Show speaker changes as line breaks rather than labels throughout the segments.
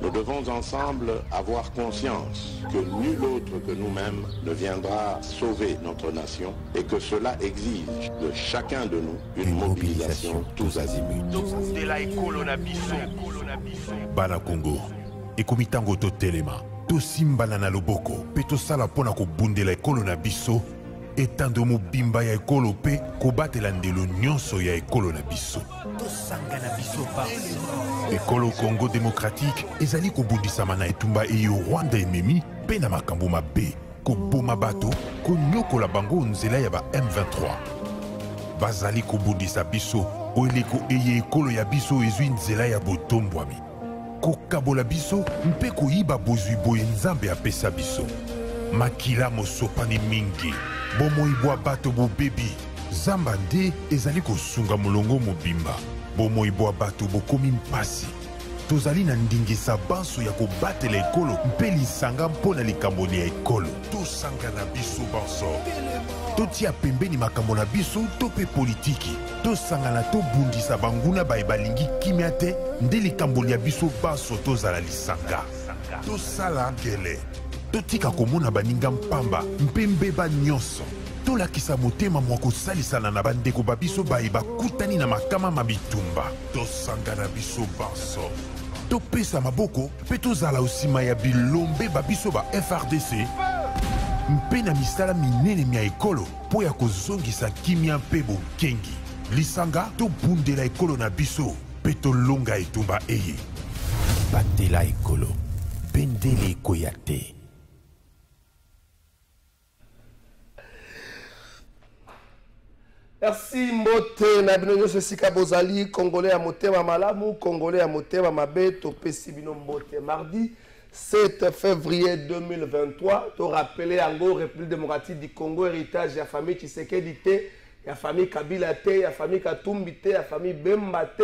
Nous devons ensemble avoir conscience que nul autre que nous-mêmes ne viendra sauver notre nation et que cela exige de chacun de nous une mobilisation tous azimuts.
Bana Congo, ekomitango to telema, to simbala na loboko, pe to sala pona ko bundela ekolo na biso, etando mobimba ya ekolo pe ko batela ndelo nyonso ya ekolo na biso. To sanga na biso pa. Ekolo Congo démocratique ezali ko bundisama na etumba eyo Rwanda ememi pe na makambo mabe, ko boma bato, ko nyokola bango nzela ya ba M23. Bazali ko bundisa biso, oeleko eye ekolo ya biso ezwi nzela ya botombwami. Kokabola biso mpe koyiba bozwi boye nzambe apesa biso. Makila mosopani mingi, bomoibwa bato bobebi, zamba nde ezali kosunga molongo mobimba. Bomoibwa bato bokomi mpasi. Tozali na ndingisa banso ya kobatela ekolo mpe lisanga mpona likambo ya ekolo. Tosanga na biso banso. Totia pembeni makambo na biso to pe politiki. Tosangana tobundisa banguna baye balingi kimia te nde likambo ya biso banso tozala lisanga. Tosala ngele. Totika komona baninga mpamba mpe mbeba nyonso. Tolakisa motema mwa kosalisana na bandeko babiso baye bakutani na makama mabitumba. Tosanga na biso banso. Topesa maboko mpe tozala osima ya bilombe babiso ba FRDC mpe na misala minene mia ekolo po ya kozongisa kimia mpe bokengi. Lisanga tobundela ekolo na biso mpe tolonga etumba eye. Batela ekolo, bendele ekoya te.
Merci Mbote na bino nyonso esika bozali Congolais ya motema malamu, Congolais ya motema mabe, topesi bino Mbote. Mardi 7 février 2023, to rappelé yango République démocratique du Congo, héritage ya famille Tshisekedi te, ya famille Kabila te, ya famille Katumbi te, ya famille Bemba te,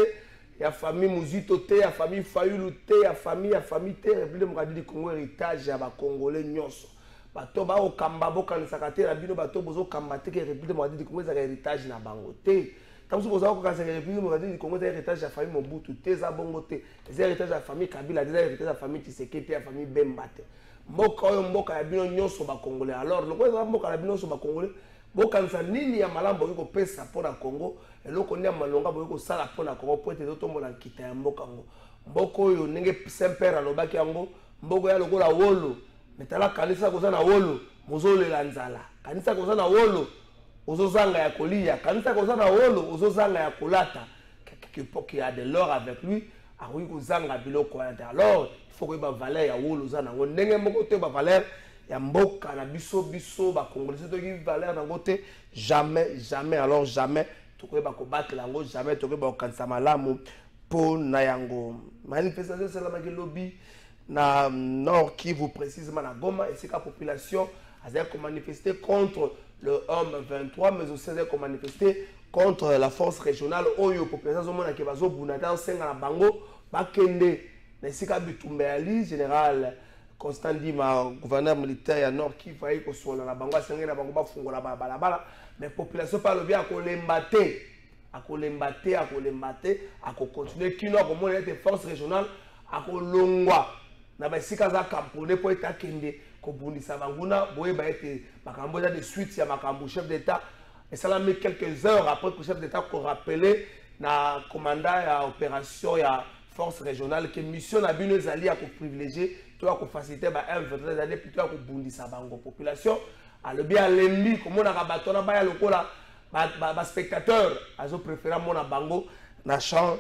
ya famille Muzito te, ya famille Fayulu te, ya famille te, République démocratique du Congo, héritage ya ba Congolais nyonso. Bato ba okamba bokanisaka te na bino bato bozo kamba te ke République démocratique du Congo za héritage na bango te. Tamso bozo ko kanisa République démocratique du Congo za héritage ya famille Mobutu te za bongo te. Za héritage ya famille Kabila, za héritage ya famille Tshisekedi, ya famille Bemba te. Mboka oyo mboka ya bino nyonso ba Congolais. Alors loko za mboka ya bino nyonso ba Congolais, bokanisa nini ya malambo ko pesa pona Congo, eloko ni ya malonga ko sala pona Congo po ete totombola kita ya mboka ngo. Mboko oyo ndenge Saint-Père alobaki yango, mboko ya lokola wolo. Metala kanisa koza na wolo mozolela nzala, kanisa koza na wolo ozozanga ya kolia, kanisa koza na wolo ozozanga ya kolata. Qui a de l'or avec lui, a oui kozanga biloko ya. Alors il faut que ba valeur ya wolo za na ngo ndenge moko te ba valeur ya mboka na biso ba Congolais to ki valeur na ngote jamais alors jamais to ko ba ko battre ngo jamais to ko ba kanisa malamu po na yango. Manifestation c'est la maki lobby na Nord Kivu précisément la Goma et c'est que la population a manifesté contre le homme 23 mais aussi a manifesté contre la force régionale oyo population zomona ke bazo bunata senga na bango bakende na sika bitumbe ali général Constant Dima gouverneur militaire ya Nord Kivu ayi ko sona na bango senga na bango bafungola balabala mais population pas le bien akolembaté ako continuer kino ko mona te force régionale akolongwa na basika za kampone po etakende ko bundisa banguna boye ba ete makambo de suite ya makambo chef d'état et ça l'a mis quelques heures après que le chef d'état ko rappeler na commandant ya opération ya force régionale que mission na bino ezali ya ko privilégier to ko faciliter ba M23 d'aller plutôt ko bundisa bango population le bien lembi comme on a bato na ba ya lokola ba spectateur azo préférer mona bango na champ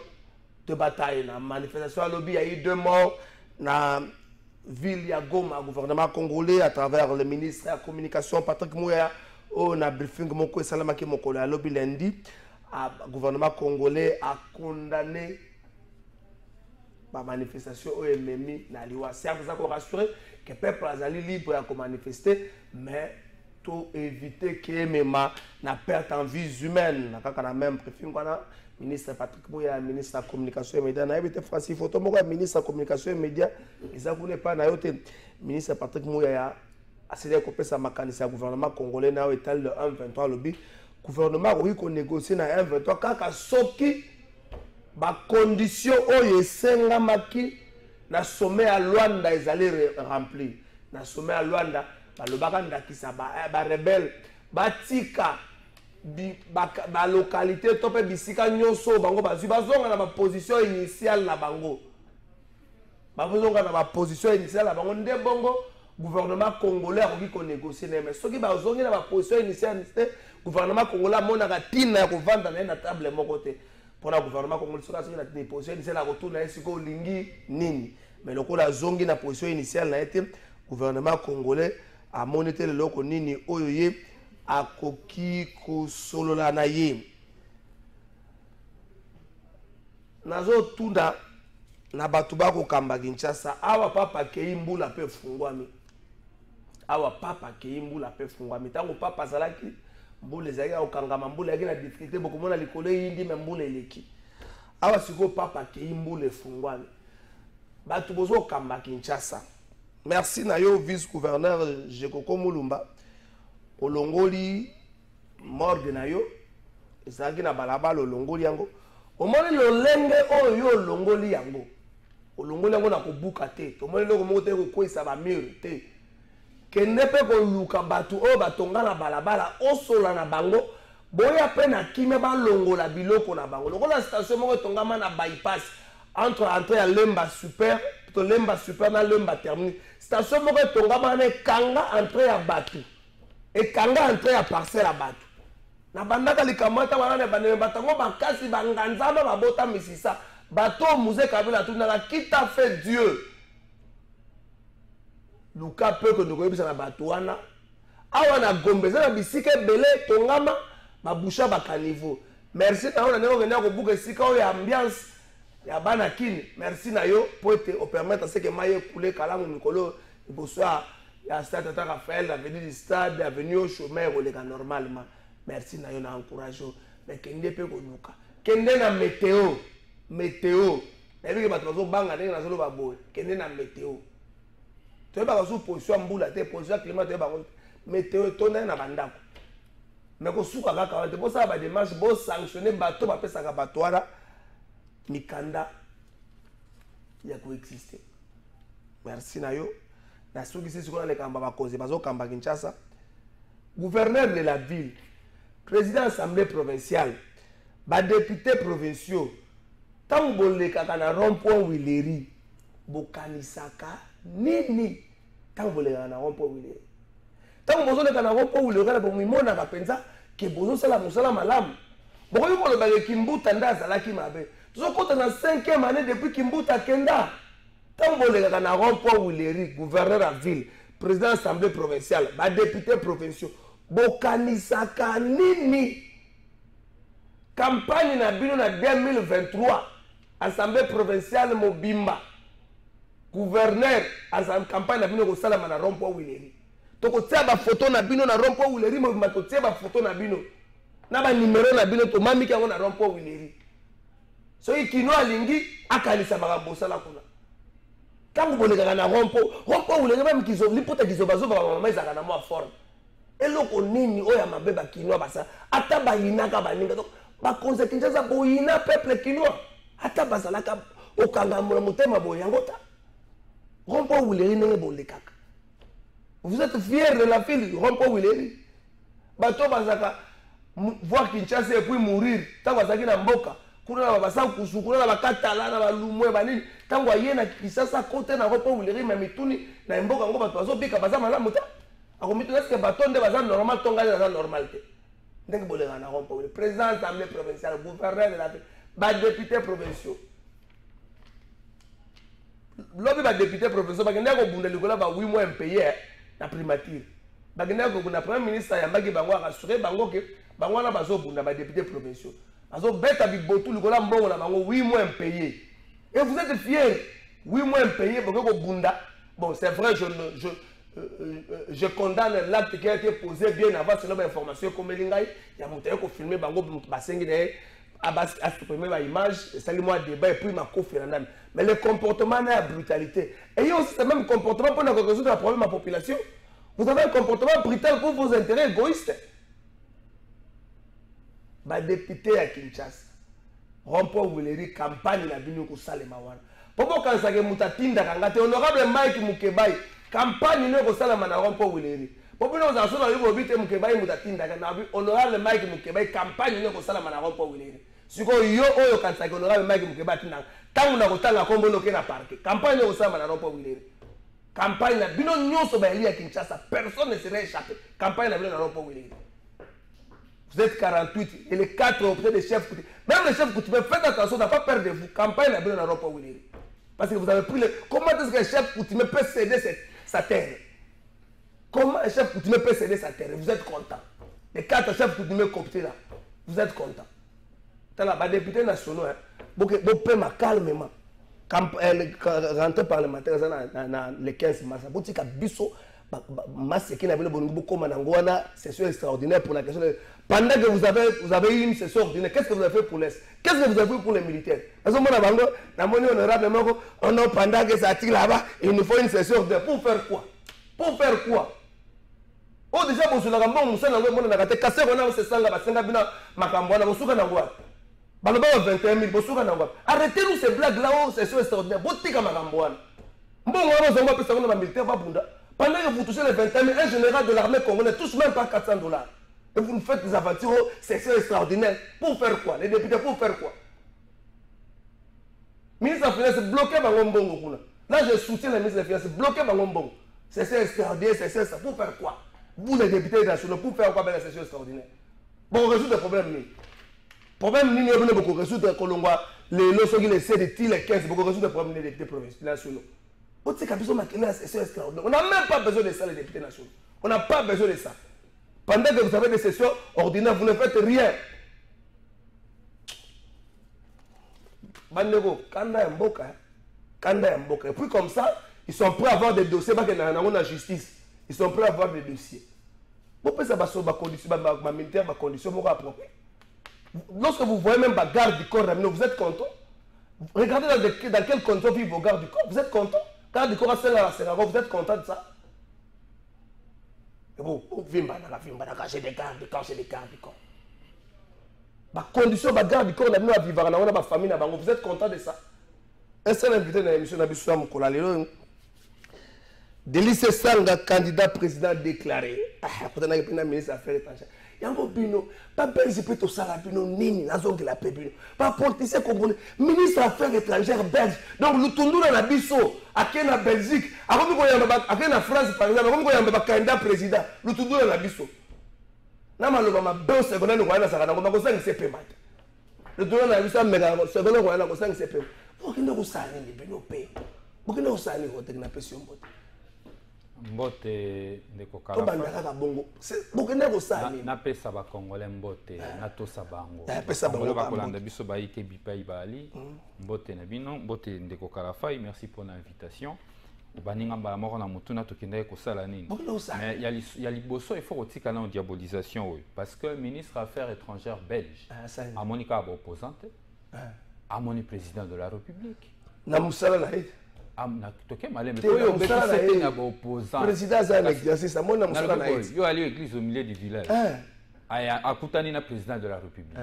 de bataille. La manifestation à lobby, il y a eu 2 morts dans la ville de Goma, gouvernement congolais, à travers le ministre de la communication, Patrick Mouya, on a briefing Moko Salamaki Mokolo, à lobby lundi, le gouvernement congolais a condamné la manifestation au MMI. C'est pour ça qu'on rassure que le peuple est libre de manifester, mais to éviter que mema na perte en vies humaines na kaka na même préfet ngwana ministre Patrick Mouya ministre de la communication et médias na ebité Francis photo moko ministre de la communication et médias ezakune pas na yote ministre Patrick Mouya ya asile ko pesa makanisi ya gouvernement congolais na etal le 123 lobby gouvernement oui ko négocier na 123 kaka soki ba condition oyo esengamaki na sommet à Luanda ezali rempli na sommet à Luanda balobaka ndakisa ba rebelle batika ba localité to pe bisika nyoso bango bazonga na ba position initiale na bango bazonga na ba position initiale na bango nde bongo gouvernement congolais akoki ko négocier mais soki bazongi na ba position initiale gouvernement congolais monaka tina ya kovanda na table moko te pour le gouvernement congolais soki na position initiale akotuna esiko olingi nini mais lokola zongi na position initiale na été gouvernement congolais a monité le loko nini oyo ye akoki kosolola na ye nazo tunda na batu bako kamba Kinshasa awa papa kei mbula pe fungwami awa papa kei mbula pe fungwami tango papa zalaki mbula ezalaki okangama mbula yaki na difficulté bokomona likolo yindi me mbula eleki awa siko papa kei mbula efungwami batu bozo kamba Kinshasa. Merci na yo vice-gouverneur Jekoko Mulumba olongoli morgue na yo ezalaki na balabala olongoli yango omoni lolenge oyo olongoli yango na kobuka te tomoni loko moko te kokwisa ba mur te kende pe koluka batu oyo batonga na balabala osola na bango boya pe na kimia balongola biloko na bango lokola station moko etongama na bypass entre ya Lemba Super to Lemba Super na Lemba Terminus station moko etongama na ekanga entre ya batu ekanga entre ya parcelle ya batu na bandaka likamata wana ne banene batango bakasi banganzama babota misisa bato musée Kabila tunaka qui t'a fait Dieu luka pe ko ndoko yebisa na batu wana awa na Gombe za na bisika belé tongama babusha bakaniveau merci na ona neko kenya ko buka sika o ya ambiance ya bana kini merci na yo pote o permettre à ce que maye couler kalamu mikolo bonsoir ya stade Tata Raphaël avenue du stade avenue au chômeur o leka normalement merci na yo na encourage mais kende pe ko nuka kende na météo na biki bato bazo banga ndenge na zolo baboye kende na météo to ba ko position mbula te position climat te ba météo to na bandako mais ko suka kaka wana te bo sa ba démarche bo sanctionner bato ba pesa ka bato wana mikanda ya coexister. Merci na yo na soki sisi kona le kamba ba cause bazo kamba Kinshasa gouverneur de la ville président assemblée provinciale ba député provinciaux tant boleka kana rond-point Wileri bokanisaka nini tant boleka na rond-point Wileri tant bozo le kana rond-point Wileri kana bomimona ka penza ke bozo sala musala malamu bokoyi koloba ke Kimbuta ndazalaki mabe tozokota na 5e année depuis Kimbuta kenda tamboleka kana rond-point Wileri gouverneur à ville président assemblée provinciale ba député provinciaux bokanisaka nini campagne na bino na 2023 assemblée provinciale mobimba gouverneur asam campagne na bino ko sala na rond-point Wileri toko tia ba photo na bino na rond-point Wileri mobimba to tia ba photo na bino na ba numéro na bino to mami kango na rond-point Wileri so ikino alingi akanisa makambo sala kuna tango boleka na rond-point Wileri même kizo lipota kizo bazo ba mama ezaka na mo forme eloko nini oya mabeba kinwa basa ata bayinaka baninga to ba conséquences za boyina peuple kinwa ata bazalaka okanga motema boyango ta rond-point Wileri nenge bolekaka vous êtes fiers de la ville rond-point Wileri bato bazaka voir Kinshasa et puis mourir tango bazaki na mboka kuna na basa kusukuna na bakatala na balumwe banini tango ayena Kinshasa côté na rond-point Wileri mamituni na mboka ngo bato bazobika baza malamu ta akomitu est-ce que bato nde baza normal tonga na normalité ndenge boleka na rond-point le président assemblée provinciale gouverneur de la ville ba député provinciaux lobi ba député provinciaux bakenda ko bunda likola ba 8 mois impayé na primature bakenda ko na premier ministre ya mbaki bango akasure bango ke bango na bazo bunda ba député provinciaux bazo beta bibotu likola mbongo na bango 8 mois impayé et vous êtes fiers 8 mois impayé boko ko bunda bon c'est vrai je condamne l'acte qui a été posé bien avant, c'est une information comme Elingaï. Il y a mon téléphone qui filmé, bango, basengi de, à supprimer ma image, c'est moi débat et puis ma co-financière. Mais le comportement est la brutalité. Et il y a aussi ce même comportement pour résoudre le problème de la population. Vous avez un comportement brutal pour vos intérêts égoïstes. Bah, député à Kinshasa, Rompo Wileri, campagne la binu ko salema wana. Popo kansa ke mutatinda kangate honorable Mike Mukebai, campagne ne ko salama na Rompo Wileri. Popo no za so na yugo bite Mukebai mutatinda kana honorable Mike Mukebai, campagne ne ko salama na Rompo Wileri. Siko yo oyo kansa ke honorable Mike Mukebai tinda. Tangu na ko tanga kombo no ke na parke. Campagne ne ko salama na Rompo Wileri. Campagne na bino nyonso ba elia Kinshasa, personne ne serait échappé. Campagne na bino na Rompo Wileri. Vous êtes 48 et les 4 optés des chefs coutumiers. Même les chefs coutumiers, faites attention, n'a pas peur de vous. Campagne n'a pas Rompo Wileri. Parce que vous avez pris le. Comment est-ce qu'un chef coutumier peut céder sa terre? Comment un chef coutumier peut céder sa terre? Vous êtes content. Les 4 chefs coutumiers cooptés là, vous êtes content. T'as la député nationaux, vous pouvez calmement. Rentrer parlementaire dans les 15 mars, vous dites que Bisso. Masse qui n'a pas de session extraordinaire pour la question de... Pendant que vous avez eu une session ordinaire, qu'est-ce que vous avez fait pour l'Est? Qu'est-ce que vous avez fait pour les militaires? Parce que moi, pendant que ça tire là-bas, il nous faut une session ordinaire. Pour faire quoi? Pour faire quoi? Oh, déjà, vous avez arrêtez-nous ces blagues-là, session extraordinaire. Pendant que vous touchez les 21 000, un général de l'armée congolaise ne touche même pas 400 $. Et vous nous faites des aventures, c'est extraordinaire. Pour faire quoi? Les députés, pour faire quoi? Ministre des Finances, bloquez Bangombongo. Là, je soutiens le ministre des Finances, bloquez Bangombongo. C'est extraordinaire, c'est ça. Pour faire quoi? Vous, les députés nationaux, pour faire quoi avec la session extraordinaire? Bon, on résout des problèmes. Problème, nous avons beaucoup résoudre les leçons qui les 7 les 15, beaucoup résoudre des problèmes des députés nationaux. On n'a même pas besoin de ça, les députés nationaux. On n'a pas besoin de ça. Pendant que vous avez des sessions ordinaires, vous ne faites rien. Bandego, Kanda et Mboka. Et puis comme ça, ils sont prêts à avoir des dossiers, parce qu'il y a la justice. Ils sont prêts à avoir des dossiers. Vous pouvez savoir ma militaire, ma condition appropriée. Lorsque vous voyez même la garde du corps, vous êtes content. Regardez dans quel contrôle vivent vos gardes du corps, vous êtes content. Quand du corps à la Sénégal, vous êtes content de ça? Et vous, j'ai des gardes du corps, j'ai des gardes du corps. Ma condition, ma garde du corps, on a vivre, on a ma famille, vous êtes content de ça? Un seul invité dans l'émission Nabissou Amukola, Délice Sanga, candidat président déclaré. Quand on a un ministre des Affaires étrangères. Yango Bino, pas Belgique plutôt Salabino, Nini, la zone de la Pébino, pas politicien congolais, ministre des Affaires étrangères belge. Donc, le tournoi dans la Bisso, à la Belgique, à la France par exemple, à la candidat président, le tournoi dans la Bisso. Namalo, ma belle secondaire, nous avons ça, nous avons ça, c'est paiement. Le tournoi dans la Bisso, mais la secondaire, nous avons ça, c'est paiement. Pourquoi nous avons ça, les Bino Pay? Pourquoi nous avons ça, les Rotés, la pression?
Mbote ndeko kala na pesa ba congolais mbote na to sabango congolais ba kolanda biso ba ite bipai bali mbote na bino mbote ndeko kala fai merci pour l'invitation baninga ba moko na mutuna to kende ko sala nini mais il y a liboso il faut otika na diabolisation parce que ministre des Affaires étrangères belge a Monica ba opposante a moni président de la République
na musala na président Zan exercice à mon
yo allé église au milieu du village a Koutani na président de la République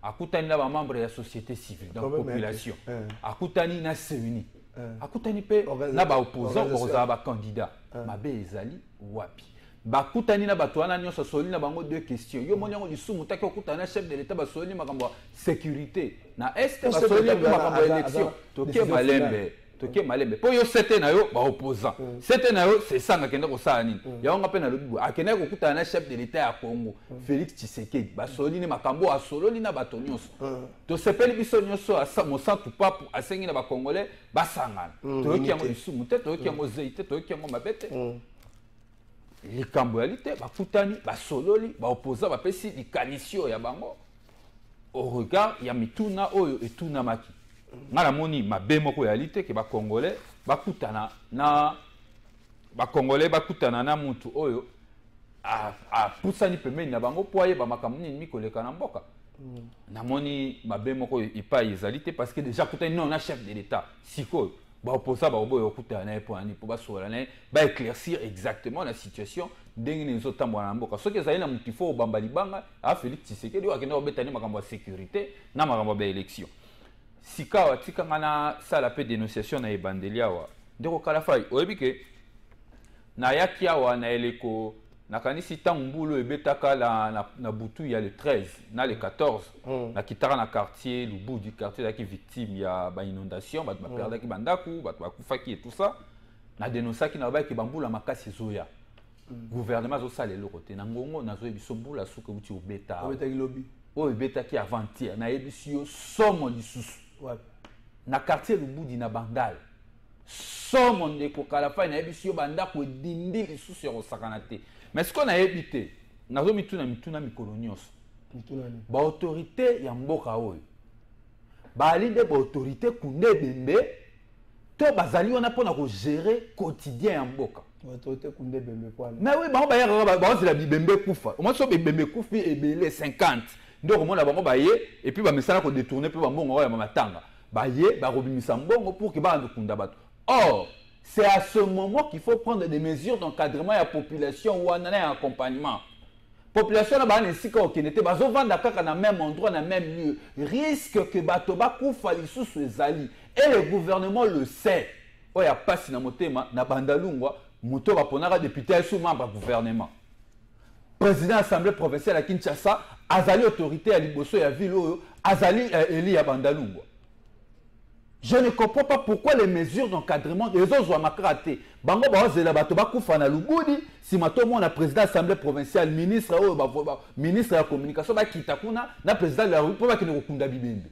a Koutani na membre de la société civile donc population a Koutani na CENI a Koutani pe na ba opposant oza ba candidat mabe ezali wapi ba Koutani na bato wana nyonso soli na bango deux questions yo monyango lisumu taki okutana chef de l'état ba soli makambo sécurité na est ba soli makambo élection toke malembe toke malembe po yo sete na yo ba opposant sete na yo c'est ça ngakenda ko sala nini ya nga pe na lobi akenda ko kutana na chef de l'état ya Congo Félix Tshisekedi ba soli ni makambo asololi na bato nyonso to sepeli biso nyonso asa mosantu papu asengi na ba congolais basangana toki yango lisumu te toki yango zeite toki yango mabete likambo yalité bakutani basololi ba opposant ba pesi likalisio ya bango au regard ya mituna oyo etuna maki ngala moni mabe moko yalité ke ba congolais bakutana na ba Congolais ba kutana na mutu oyo a pusani pembeni na bango po ayeba makambo nini mikoleka na mboka. Namoni mabe moko ipa ezali te parce que déjà kutani non na chef de l'état sikoyo ba opposa ba oboyo kutana na po ani po ba sola na ba éclaircir exactement la situation ndenge nzo tambwa na mboka soki ezali na mutu fo bamba libanga a Félix Tshisekedi wa kenda obetani makambo ya sécurité na makambo ya élection sikawa tika ngana sala pe dénonciation na ebandelia wa ndeko Kalafai oyebike na yaki awa na eleko nakanisi tangu mbulo ebetaka na butu ya le 13 na le 14 na kitara na quartier Lubudi quartier daki victime ya ba inondation ba perdaki bandaku ba kufaki et tout ça na dénonçaki na ba ki bambula makasi zoya gouvernement zo sala le côté na ngongo na zo ebiso mbula suka buti obeta
obetaki lobi
o ebetaki avant-hier na ebisio somo lisusu na quartier Lubudi na Bandal somo ndeko Kalafai na ebisio bandako dindi lisusu ya kosakana te. Mais ce qu'on a évité, nous avons mis tout dans mikolo nyonso. Ba autorité ya mboka oyo. Ba alinde ba autorité kunde bembe to bazali wana pona ko gérer quotidien ya mboka.
Autorité kunde bembe kwa.
Mais oui, ba ya ba zela bembe kufa. Au moins so bembe kufi ebele 50. Ndoko mona bango ba ye et puis ba mesala ko détourner pe ba mbongo ya matanga. Ba ye ba robimisa mbongo pour que ba ndukunda bato. Or c'est à ce moment qu'il faut prendre des mesures d'encadrement à la population ou en accompagnement. La population ainsi qu'elle était dans le même endroit, dans le même lieu, risque que Batoba Koufali sous ses alliés. Et le gouvernement le sait. Il n'y a pas si na Bandalungwa, Mouto va prendre député sous membre du gouvernement. Président de l'Assemblée provinciale à Kinshasa, Azali autorité à Liboso et à Vilo, Azali Eli à Bandalungwa. Je ne comprends pas pourquoi les mesures d'encadrement des autres sont macraté. Bango bazela bato bakufa na Lubudi, si matomo na président de l'Assemblée provinciale, ministre ministre de la communication ba kitakuna na président de la République qui ne kunda bibembe.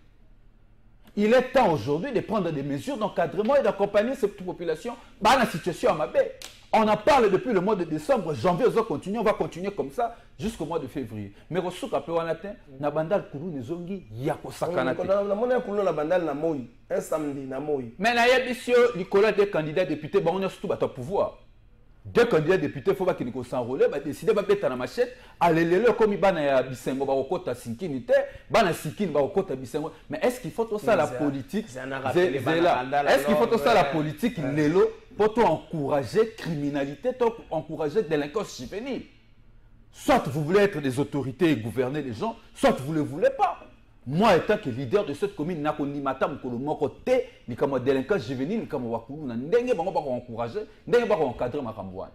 Il est temps aujourd'hui de prendre des mesures d'encadrement et d'accompagner cette population dans la situation à Mabé. On en parle depuis le mois de décembre, janvier, on va continuer comme ça jusqu'au mois de février. Mais au souk après on atteint, na bandal kulu nezongi yako sakanate.
Na mona kulu na bandal na moi, un samedi na moi.
Mais na yebisio Nicolas des candidats députés, on a surtout au pouvoir. Deux candidats députés, il faut qu'ils s'enrôler, décider de mettre la machette, aller le comme il y Bisengo, ba okota sinkinité, bana sinkin ba okota Bisengo. Mais est-ce qu'il faut tout ça la politique? Est-ce qu'il faut tout ça la politique lelo pour encourager criminalité, encourager délinquance juvénile? Soit vous voulez être des autorités et gouverner les gens, soit vous ne le voulez pas. Moi, étant que leader de cette commune, je n'ai pas de ni comme délinquance juvénile, ni comme wakulu, je pas encourager, je pas encadrer ma campagne.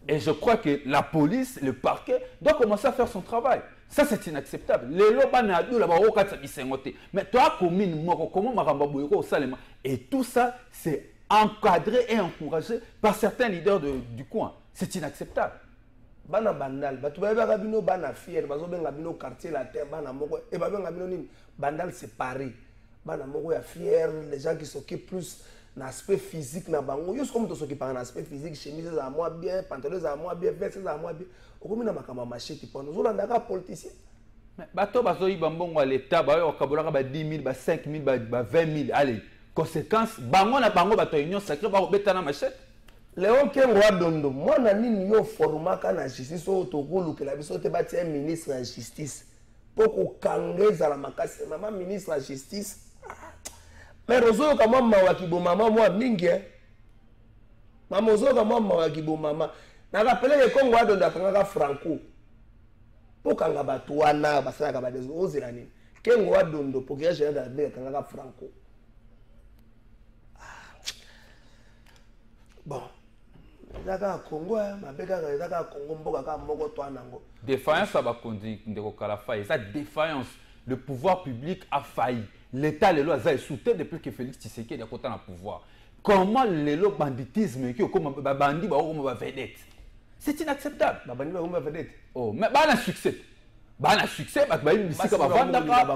Et je crois que la police, le parquet, doit commencer à faire son travail. Ça, c'est inacceptable. Les lobana, mais toi, commune, comment ma salema. Et tout ça, c'est encadré et encouragé par certains leaders du coin. C'est inacceptable.
Bana bandal batu ba bino bana fier bazo benga bino quartier la terre bana moko et ba benga bino nini bandal séparé bana moko ya fier les gens qui s'occupent plus l'aspect physique na bango yo comme to s'occupe par l'aspect physique chemise à moi bien pantalon à moi bien veste à moi bien okomi na makama machete pono zo landaka politicien
mais bato bazo yiba mbongo à l'état ba yo kabolaka ba 10 000 ba 5 000 ba 20 000 allez conséquence bango na bango bato union sacrée ba betana machete.
Léon Kengo Adondo, moi nani yo formaka na justice o tokulu que la biso te bati un ministre de justice pour ko kangeza la makasi maman ministre de justice. Mais rozo ka mama wa kibo mama moi mingi Mama rozo ka mama wa kibo mama. Na rappelé que Kengo Adondo akanga Franco. Pour kanga batu wana basala ka badezo ozela nini. Kengo Adondo pour que j'ai dans la kanga Franco. Bon.
Défaillance à Bakondi Ndeko Kalafai, ça défaillance. Le pouvoir public a failli. L'État les lois a soutenu depuis que Félix Tshisekedi a côté le pouvoir. Comment les lois banditisme qui comme bandi ba vedette. C'est inacceptable.
Bandi ba vedette.
Oh, mais ba na succès. Ba na succès ba bisika ba vandaka,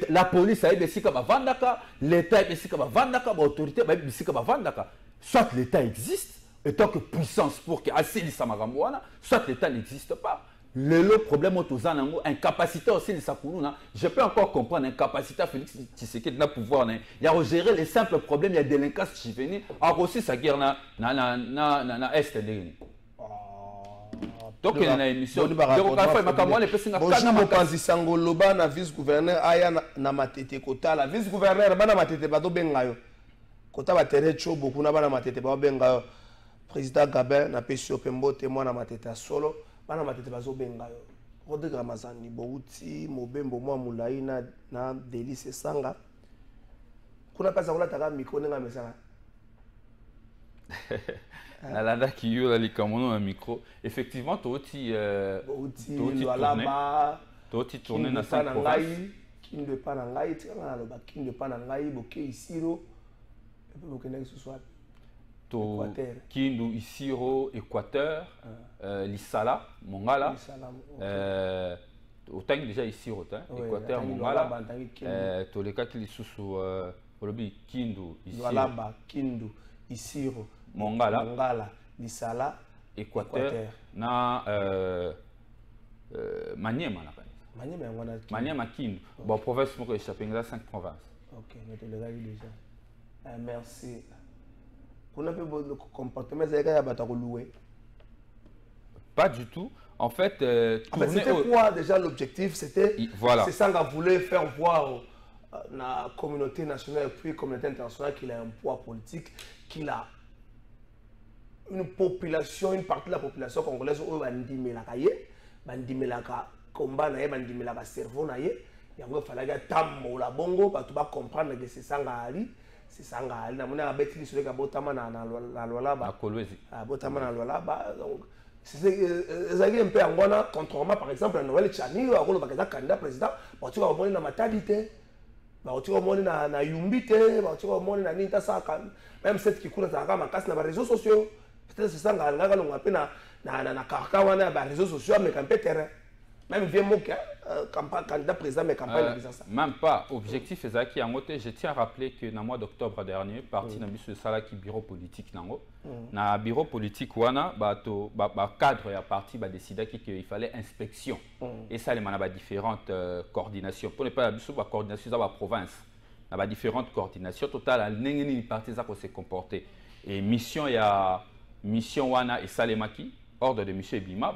la police a bisika ba vandaka, l'État a bisika ba vandaka, ba autorité ba bisika ba vandaka. Soit l'État existe et tant que puissance pour que assez soit l'État n'existe pas. Le problème autour incapacité aussi de Sakoulou, je peux encore comprendre incapacité à Félix Tshisekedi de pouvoir. Il y a gérer les simples problèmes, il y a délinquance qui viennent. Alors aussi ça guerre na est de. Donc il y a une émission. Donc
Sangoloba na vice-gouverneur aya na matete kota la vice-gouverneur bana matete bato bengayo. Kota ba tere cho beaucoup na bana matete ba bengayo. Président Gabin na pesi opembo témoin na matete solo. Bana matete bazo bengayo. Rodrigue Ramazani Bouti Mobembo mwa mulai na Delice Sanga. Kuna pesa kola taka micro nga mesana.
Nalanda qui yo la likamono un micro. Effectivement Toti tourné na sa province.
Kinde pa na ngai tika na ba kinde pa na ngai boke isiro. Et puis boke na soit
Kindu Isiro, Équateur, Lissala, Mongala. Autant déjà Isiro, Équateur, Mongala. Tous les cas qui sont sous Kindu,
Isiro. Kindu, Isiro,
Mongala,
Lissala,
Équateur. Na Maniema. Maniema Kindu. Bon, province, je vais échapper à 5 provinces.
Ok, mais tu l'as vu déjà. Merci. Le comportement
pas du tout. En fait,
c'était quoi déjà l'objectif? C'était
voilà.
C'est ça qu'on voulait faire voir la communauté nationale et puis la communauté internationale qu'il a un poids politique, qu'il a une population, une partie de la population congolaise où combat na cerveau na ye. Il fallait que tambo la bongo pour comprendre que c'est ça c'est ça nga na mona abeti sur ka botama na lola ba
kolwezi
botama na lola ba donc c'est un peu angona contrairement par exemple à Noël Tchani a rolo ba candidat président ba tu vas moni na matalité ba tu vas moni na yumbité ba tu vas moni na ninta saka même cette qui coule ça ka makasi na ba réseaux sociaux peut-être c'est ça nga nga longa pe na karkawana ba réseaux sociaux mais quand terrain même vieux mot candidat président mais campagne ça.
Même pas objectif ezaki en moté. Je tiens à rappeler que dans le mois d'octobre dernier parti na biso sala qui bureau politique nango na bureau politique wana bato ba cadre ya parti ba décider qu'il fallait inspection et ça les manaba différentes coordinations pour ne pas biso ba coordination za ba province na ba différentes coordinations total ndenge parti za ko se comporter et mission wana et salemaki ordre de M. Bima,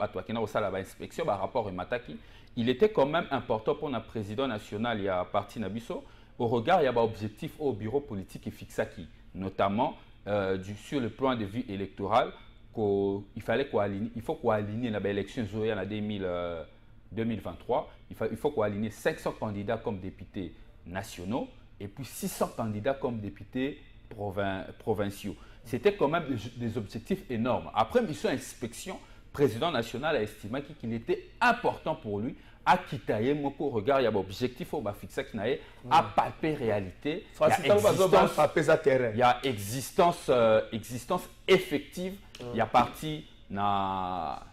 inspection, rapport et Mataki, il était quand même important pour le président national et à parti Nabiso, au regard il y a un objectif au bureau politique et fixé qui, notamment sur le plan de vue électoral, il faut qu'on aligne l'élection Zoya en 2023, il faut qu'on aligne 500 candidats comme députés nationaux et puis 600 candidats comme députés provinciaux. C'était quand même des objectifs énormes. Après mission inspection, le président national a estimé qu'il était important pour lui à quitter Moko regard il y a un objectif au fixé qui n'a à palper réalité. Il y a existence effective, il y a partie na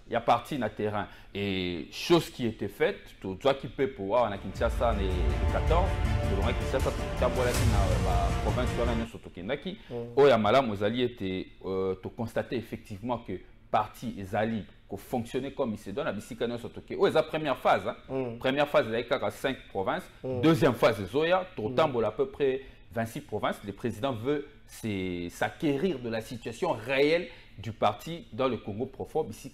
terrain et chose qui était faite toi qui peut pouvoir en Kinshasa les 14 selon Kinshasa tabola na province wana surtout Kendaki oya malamu zali était to constater effectivement que parti ezali ko fonctionner comme il se donne à bisikano surtout que la première phase première phase il y a 5 provinces deuxième phase zoya to tambola à peu près 26 provinces. Le président veut s'acquérir de la situation réelle du parti dans le Congo profond. Ici,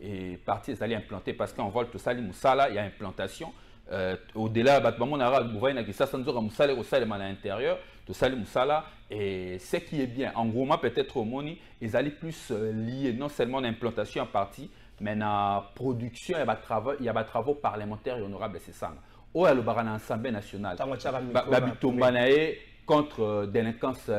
et parti est allé implanter parce qu'en vol, tout ça, il y a implantation. Au-delà, à l'intérieur, tout ça, et ce qui est bien, en gros, peut-être au Moni, ils allaient plus liés non seulement à l'implantation en parti, mais à la production, il y a des travaux parlementaires et honorables, c'est ça. Ou à l'Assemblée nationale, contre délinquance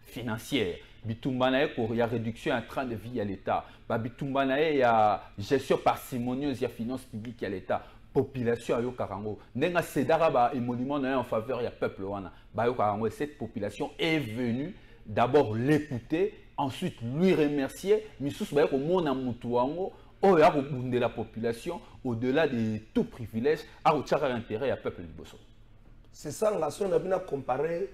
financière. Bitumbanae il y a réduction en train de vie à l'État. Bitumbanae il y a gestion parcimonieuse, il y a finances publiques à l'État. Population à Yokarango. Nenga Sedara émonument en faveur du peuple wana. Yokarango, cette population est venue d'abord l'écouter, ensuite lui remercier. Missus ba ko mona mutu wango o ya ko bunde la population au-delà de tout privilège à utchaka intérêt à peuple liboso.
C'est ça la on a bien comparé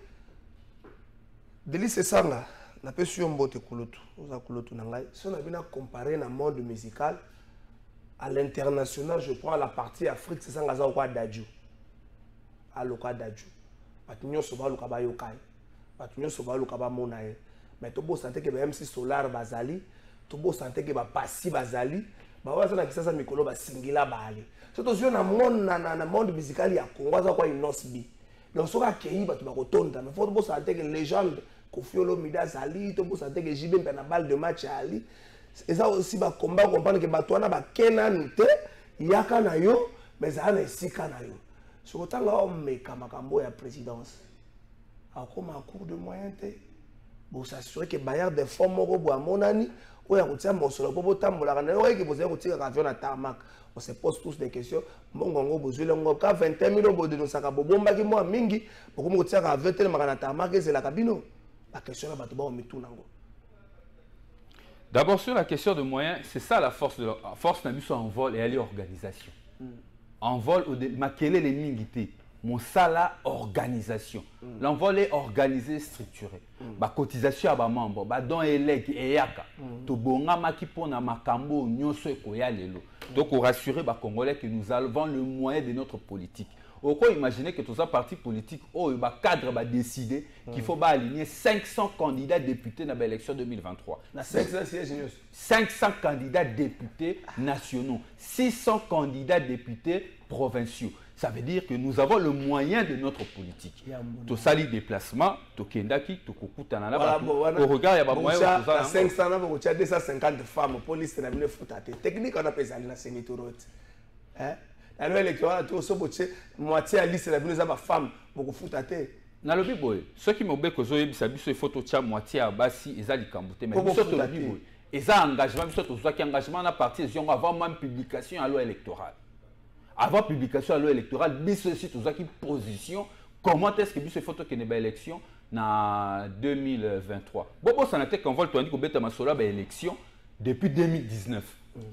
Delice Sanga. On peut sur mbote kulotu, oza kulotu nangai. Si on a bien comparé dans le monde musical, À l'international, je prends la partie Afrique, c'est ça que nous avons Dadju. À l'Oka Dadju. Nous avons Loka Yokai. Nous avons Loka Monae. Mais tout le monde sent que même si Solar Bazali, tout le monde sent que Passi Bazali, ça ça mikolo ba singila bali. C'est aussi na monde musical ya Congo za kwa inosbi. Donc soka kei ba tu ba kotonda, mais faut bosser que légende Koffi Olomide Zali, to bosser que JB na balle de match Ali. Et ça aussi ba combat comprendre que batwana ba kenan te yaka na yo, mais ça na sika na yo. So kotanga o meka makambo ya présidence. Akoma cours de moyen te. Bon s'assurer que Bayard de forme moko bo amonani. On se pose tous des questions. Bon, 21 000 de nos sacs à bomba qui moi mingi. Pour que je me dise que c'est la cabine. La question est
d'abord sur la question de moyens, c'est ça la force de la force n'a en vol et elle est organisation. En vol, quelle est les mingités? Mon salaire organisation. L'envol est organisé, structuré. Ba cotisation à ba membre, ba don élègue et yaka. To bonga maki pona makambo nyonso ekoya lelo. Donc pour rassurer ba Congolais que nous avons le moyen de notre politique. Pourquoi imaginer que tous les partis politiques ont un cadre va décider qu'il faut aligner 500 candidats députés dans l'élection 2023. 500 candidats députés nationaux, 600 candidats députés provinciaux. Ça veut dire que nous avons le moyen de notre politique. Tout ça, les déplacements, tout kendaki, tout kokutanana, au regard, il y a pas moyen.
500, 250 femmes, police, la mine foutate. Technique, on appelle ça la sénitorote. La loi électorale, tout ça, moitié à liste, la mine, ça femme, beaucoup foutate.
Dans le Bible, ceux qui m'ont dit que il faut que moitié à Bassi, ils ont dit Kambouté, mais surtout le Bible, ils ont engagement, surtout engagement à partir avant même publication à loi électorale. Avant publication à loi électorale, bis aussi tout ça qui position. Comment est-ce que bis photo qu'il y a une élection en 2023? Bon, ça n'a été qu'on voit le qu'on bête ma sola élection depuis 2019.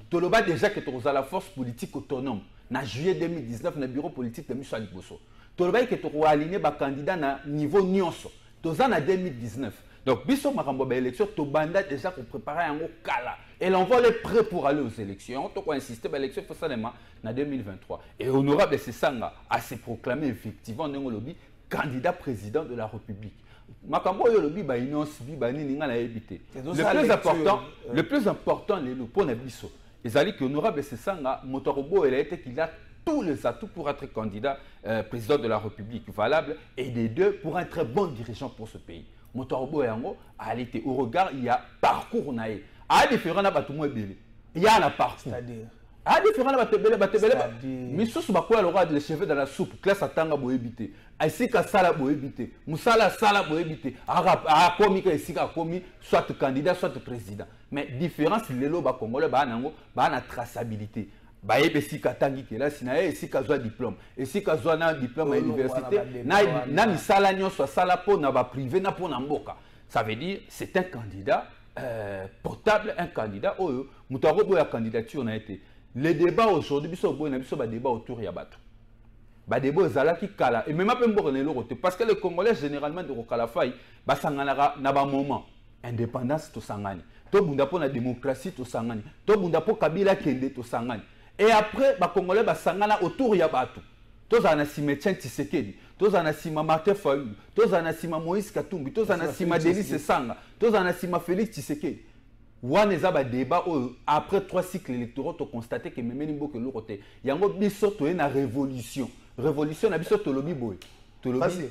Tout le bas déjà que tu as la force politique autonome. En juillet 2019, le bureau politique de Michel Bosso. Tout le bas que tu as aligné les candidats à niveau nyonso. Tout ça en 2019. Donc, biso makambo ba élection, to banda déjà pour préparer un kala. Et l'envol est prêt pour aller aux élections. Donc, on insiste sur l'élection en 2023. Et honorable Sessanga a se proclamé effectivement candidat président de la République. Makambo yo lobi ba inosbi ba nini nga na ebité. Le plus important les pour na biso. Ezali que honorable Sessanga Motorobo il a été qu'il a tous les atouts pour être candidat président de la République valable et des deux pour un très bon dirigeant pour ce pays. Motorobo yango a été au regard il y a parcours naé. A différent na batumo ebele. Il y a un parcours. C'est-à-dire a différent na batebele mais sous ba quoi l'aura les cheveux dans la soupe classe atanga boyebité. Aisika sala boyebité. Musala sala boyebité. A komi ka isika komi soit candidat soit président. Mais différence lelo ba Congolais ba nango ba na traçabilité. Baye si katangi ke la sinae si kazwa diplôme et si kazwa na diplôme à l'université na misala nyonso sala po na ba privé na po na mboka. Ça veut dire c'est un candidat potable, un candidat oyo mutarobo ya candidature na été. Les débats aujourd'hui biso boy na biso ba débat autour ya bato. Ba débat zala ki kala et même pas mboko na lorote parce que les Congolais généralement de kokala fay ba sangana na ba moment indépendance to sangani. To bunda po na démocratie to sangani. To bunda po Kabila kende to sangani. Et après, les Congolais sangana autour ya batu. Tous en asima Tien Tshisekedi, tous en asima Martin Fayulu, tous en asima Moïse Katumbi, tous en asima Denis Sanga, tous en asima Félix Tshisekedi. Ouaneza ba débat après 3 cycles électoraux, tu constaté que même niveau que l'autre yango biso to na révolution. Révolution na biso to lobi boy. To lobi.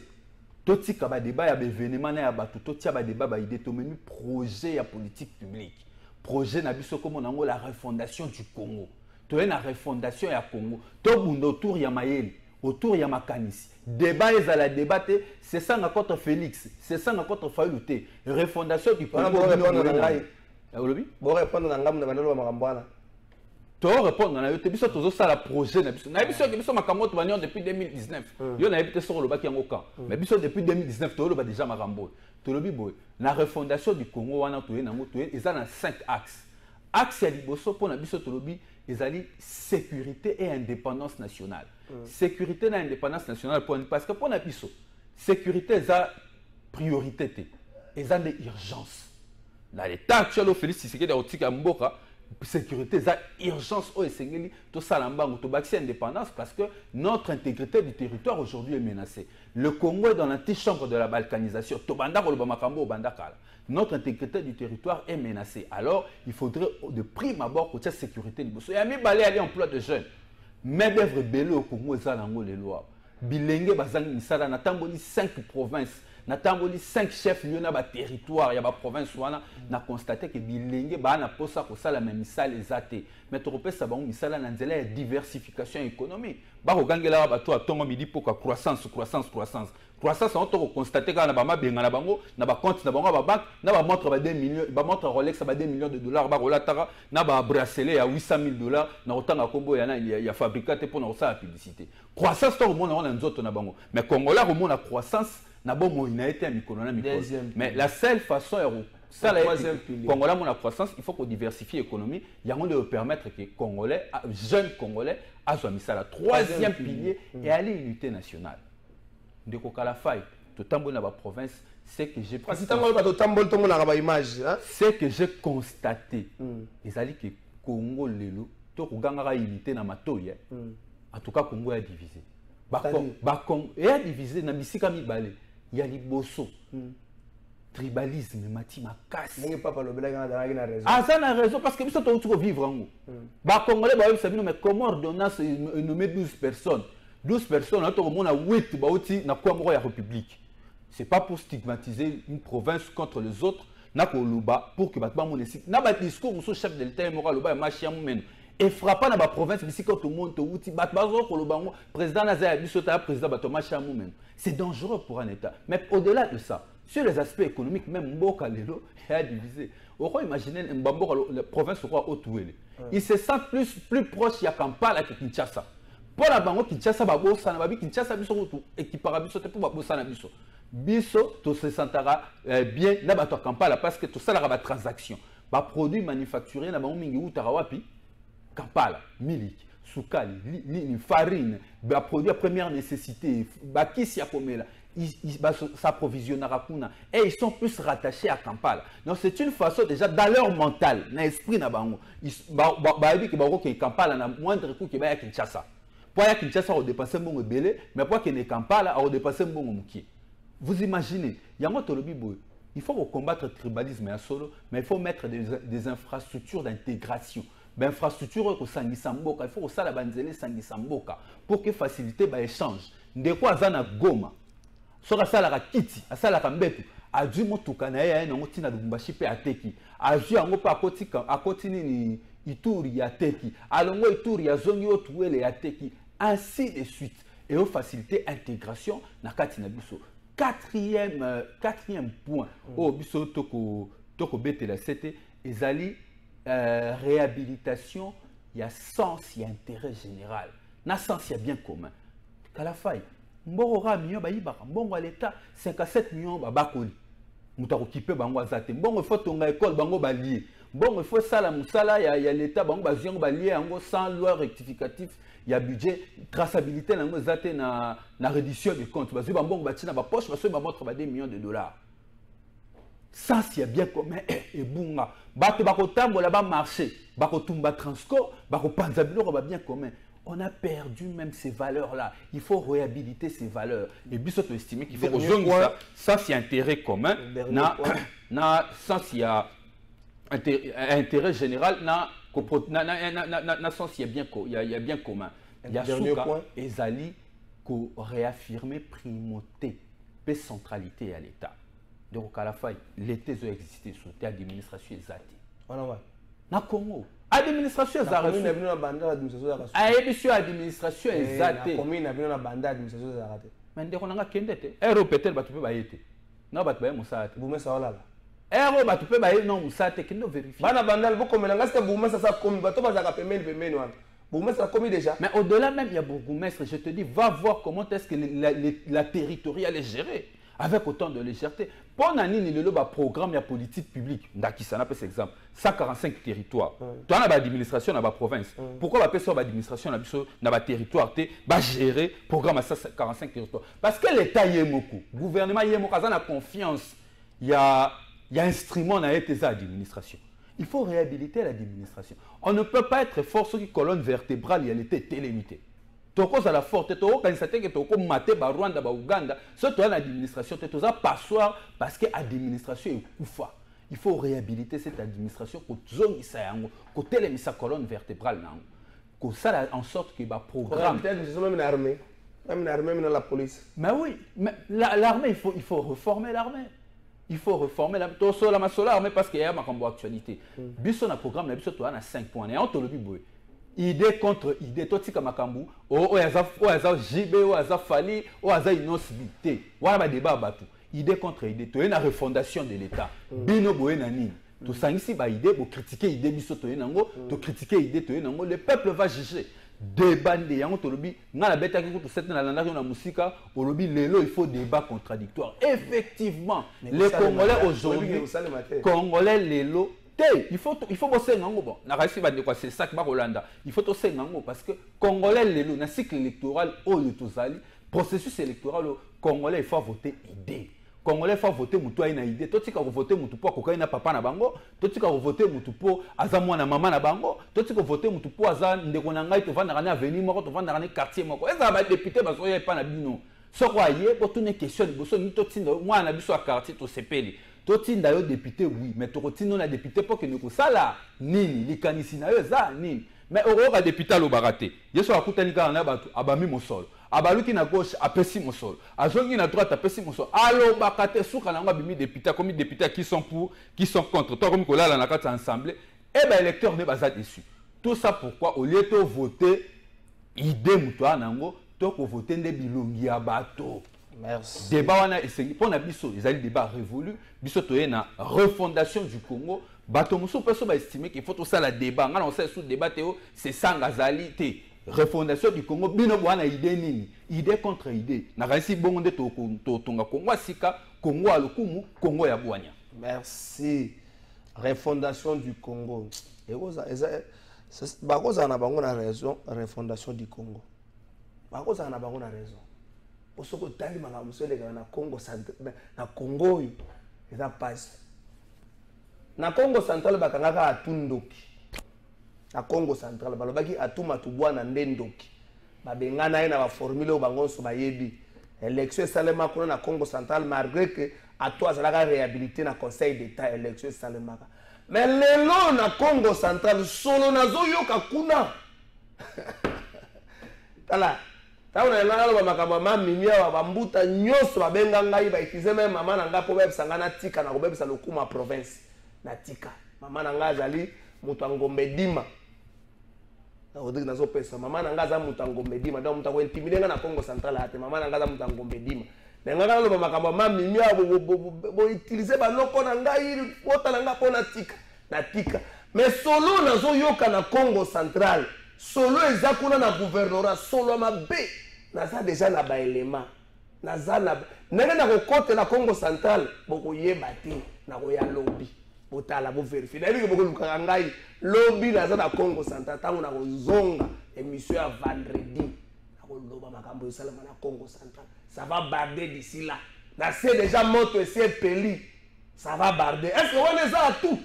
To tika ba débat ya événement na ya batu, to tia ba débat ba idée to menu projet ya politique publique. Projet na biso comme on la refondation du Congo. Tu es la refondation ya Congo. Tu es autour ya Mayeli, autour ya Makanisi. Débat est à la débattre, c'est ça contre Félix, c'est ça contre Fayouté. Refondation du Congo.
Bon répondre à ngam na bandolo makambwana.
Tu répondre na yote biso tozo sala projet na biso. Na biso ke biso makambo to banyo depuis 2019. Yo na ebité sur le baki yango ka. Mais biso depuis 2019 to lo ba déjà makambo. To lobi boy. La refondation du Congo wana to ye nango to ye eza na 5 axes. Axe ya liboso pour na biso to lobi ezali sécurité et indépendance nationale. Sécurité et indépendance nationale parce que pour la biso, sécurité est la priorité. Et ça des urgences. Dans l'état actuel, Félix Tshisekedi a otika mboka sécurité, ça urgence au Sengeli, tout ça l'ambango, tout baxi indépendance parce que notre intégrité du territoire aujourd'hui est menacée. Le Congo est dans l'antichambre de la balkanisation. Notre intégrité du territoire est menacée. Alors, il faudrait de prime abord que cette sécurité. Il y a mis balai aller emploi de jeunes. Mais d'œuvre belé au Congo, ça l'ango les lois. Bilingue bazang misala na tamboli 5 provinces. Na tamboli 5 chefs lieux na ba territoire, il y a ba province wana na constaté que bilingue ba na posa ko sala même misala ezate. Mais tropé ça ba misala na nzela ya diversification économique. Ba ko gangela ba to atongo midi poka croissance. Croissance on to constater ka na ba mabenga na bango na ba compte na bango ba banque na ba montre ba 2 millions, ba montre Rolex ba 2 millions de dollars ba rolatara na ba bracelet ya $800,000 na otanga kombo ya fabricate pour na ça publicité. Croissance to mo na nzoto na bango. Mais Congolais ko mo na croissance na bon il a été mais la seule façon ça Congolais mon la croissance il faut qu'on diversifie l'économie il y a de permettre que Congolais jeunes Congolais à ça la troisième pilier et aller l'unité nationale de Kokalafaï tout tambo na ba province c'est que j'ai c'est que j'ai constaté les alliés que Congo lelo to kuganga unité na matoya en tout cas Congo est divisé et a divisé na bisika mibale il y a liboso tribalisme matima casse ah ça n'a raison parce que ça doit vivre en ba congolais ba savez mais comment ordonnance nommer 12 personnes auto monde a 8 ba oti na kwa moko ya république c'est pas pour stigmatiser une province contre les autres na koluba pour que batba mon na ba discours sur chef de l'état moral ba machia mumen et frappant dans la province ici quand tout le monde outi batbazo kolobango président Nazaya bisota président batoma chamoumen c'est dangereux pour un état mais au-delà de ça sur les aspects économiques même Mboka lelo est divisé on peut imaginer la province roi Otouele il se sent plus proche ya Kampala que Kinshasa pour la bango Kinshasa ba bossa na babi Kinshasa biso tout équipara biso te pour ba bossa na biso to se sentara bien na bato Kampala parce que tout ça la ba transaction ba produit manufacturé na bango mingi utara wapi Kampala, milik, soukali, farine, produit à première nécessité, bakisi ya komela, s'approvisionnera kuna et ils sont plus rattachés à Kampala. Donc c'est une façon déjà dans leur mental, dans l'esprit na bango, ba dit que ba ko Kampala na moindre coût que ba ya Kinshasa. Pour ya Kinshasa on dépenser mbongo belé, mais pour que ne Kampala on dépenser mbongo mukie. Vous imaginez, yango tolobi boy, il faut combattre le tribalisme à solo, mais il faut mettre des infrastructures d'intégration. Infrastructure au Sangisamboka, il faut que ça la banzele Sangisamboka pour que faciliter l'échange. De quoi zana Goma, sera ça la kiti, à ça la kambetu, a du motuka na ya na motina Lubumbashi pe ateki, a ju ango pa a continue ni Ituri ya teki, alongo Ituri ya zongi otuele ateki, ainsi de suite et au faciliter intégration na kati na biso. Quatrième point au biso toko bete la c'était ezali réhabilitation, il y a sens, il y a intérêt général. Na sens, il y a bien commun. Kalafaï, mbora million ba yibaka, mbongo l'État 57 millions ba bakoli. Muta occupé bango azate. Mbongo faut tonga école bango ba lié. Mbongo faut sala musala il y a l'État bango ba ziango ba lié ango sans loi rectificatif, il y a budget traçabilité nango zate na reddition des comptes. Bazu ba mbongo ba tina ba poche, baso ba montre ba $2 millions. Ça, c'est bien commun et bunga. Bato bakotambo là-bas marché, bakotumba transco, bakopanzabilo va bien commun. On a perdu même ces valeurs-là. Il faut réhabiliter ces valeurs. Et puis, ça, estimer qu'il faut que ça, c'est intérêt commun. Ça, c'est intérêt général. Ça, c'est bien commun. Il y a Souka et Zali qui réaffirmer primauté et centralité à l'État. Donc, à la fin, l'État a existé sous l'administration exatée. Na Congo. Administration exatée. Administration exatée.
Combien n'a pas banda administration exatée.
Mais dès qu'on a kendete, ero peut-être ba tu peux ba yete. Na ba tu ba musate.
Boumé ça là.
Ero ba tu peux ba yete non musate qui no vérifie.
Bana bandal beaucoup mais ngasta boumé ça comme ba to ba za ka pemel wan. Boumé ça comme déjà.
Mais au-delà même il y a bourgmestre, je te dis va voir comment est-ce que la territoriale est gérée. Avec autant de légèreté. Pour Nani, le programme, il y a politique publique. Ndaki, ça n'a pas cet exemple. 145 territoires. Tu as l'administration dans la province. Pourquoi la personne l'administration dans la territoire va gérer le programme à 145 territoires? Parce que l'État y est beaucoup. Le gouvernement y est beaucoup. Il y a confiance. Il y a instrument dans l'administration. Il faut réhabiliter l'administration. On ne peut pas être fort sur une colonne vertébrale, il était télémité. Toko za la forte, toko kanisate ke toko mate ba Rwanda ba Uganda, surtout l'administration, toko za passoire parce que l'administration est koufa. Il faut réhabiliter cette administration pour zone ça yango, pour télémisa colonne vertébrale nango. Pour ça en sorte que ba programme.
Même l'armée, même la police.
Mais oui, mais l'armée il faut reformer l'armée. Il faut reformer l'armée. Tout ça l'armée parce qu'il y a ma combo actualité. Biso na programme na biso to na 5 points et on te le biboy. Idée contre idée, toi tika makambu, o aza JB, o aza Fali, o aza inosibité. Wala ba débat batu. Idée contre idée, to na refondation de l'État. Bino boye na nini. To sangisi ba idée, bo critiquer idée biso to nango, to critiquer idée to nango, le peuple va juger. Débat de yango to lobi, na la beta ki to set na landa na musika, o lobi lelo il faut débat contradictoire. Effectivement, les Congolais aujourd'hui, Congolais lelo il faut bosser nango bon na kasi ba de quoi c'est ça que ba Rolanda il faut bosser nango parce que Congolais lelo na cycle électoral oyo tozali processus électoral Congolais il faut voter idée Congolais il faut voter mutu aina idée totika ko voter mutu po ko na papa na bango totika ko voter mutu po aza mwana mama na bango totika ko voter mutu po aza ndeko na ngai to vanda na avenue moko to vanda na quartier moko eza ba député ba so ya pa na bino so ko aye po tune question boso ni to tinda mwana biso a quartier to sepeli totinda yo député oui mais tokotinda na député pour que nous sala nini likanisi na yo za nini mais oroka député lo baraté yeso akutani ka na batu abami mosolo abaluki na gauche apesi mosolo azongi na droite apesi mosolo alo bakate suka na ngabimi député comme député qui sont pour qui sont contre toi comme kolala na kati assemblée et ben électeur ne baza déçu tout ça pourquoi au lieu de voter idée mutoa nango to ko voter nde bilongi ya bato.
Merci.
Débat wana esengi pona biso ezali débat révolu biso toye na refondation du Congo bato muso peso ba estimer qu'il faut tout ça la débat ngana on sait sous débat teo c'est sanga zali te refondation du Congo bino bwana idée nini idée contre idée na kasi bongo nde to tonga Congo sika Congo alokumu Congo ya bwanya.
Merci. Refondation du Congo bakoza na bango na raison refondation du Congo bakoza na bango na raison. Parce que tali makamsole na Congo na Congo yo eza passe na Congo central bakangaka atundoki na Congo central balobaki atuma tubwana ndendoki babengana na ba formule bangonso bayebi élection salema kuna na Congo central malgré que ato azalaka réhabilité na conseil d'état élection salema mais lelo na Congo central solo nazo yoka kuna tala taona nalo ba makamba mamimia ba mbuta nyoso babenga ngai ba ikize même mama na ngapo bebisanga na tika na kobebisa lokuma province na tika mama na nga zali mutu ngombe dima na odiki nazo pesa mama na nga za mutu ngombe dima donc mutu ko intimider na Congo central ate mama na nga za mutu ngombe dima na nga nalo ba makamba mamimia bo utiliser ba loko na ngai bota na nga pona tika na tika mais solo nazo yoka na Congo central solo ezakuna na gouvernorat solo mabe naza déjà na ba élément naza na nenge na kokote na Congo central boko yeba te na ko ya lobby botala bo vérifier na biko boko luka ngai lobby naza na Congo central tango na ko zonga émission ya vendredi na ko loba makambo yosalama na Congo central ça va barder d'ici là na c'est déjà moto et c'est peli ça va barder est-ce que on est à tout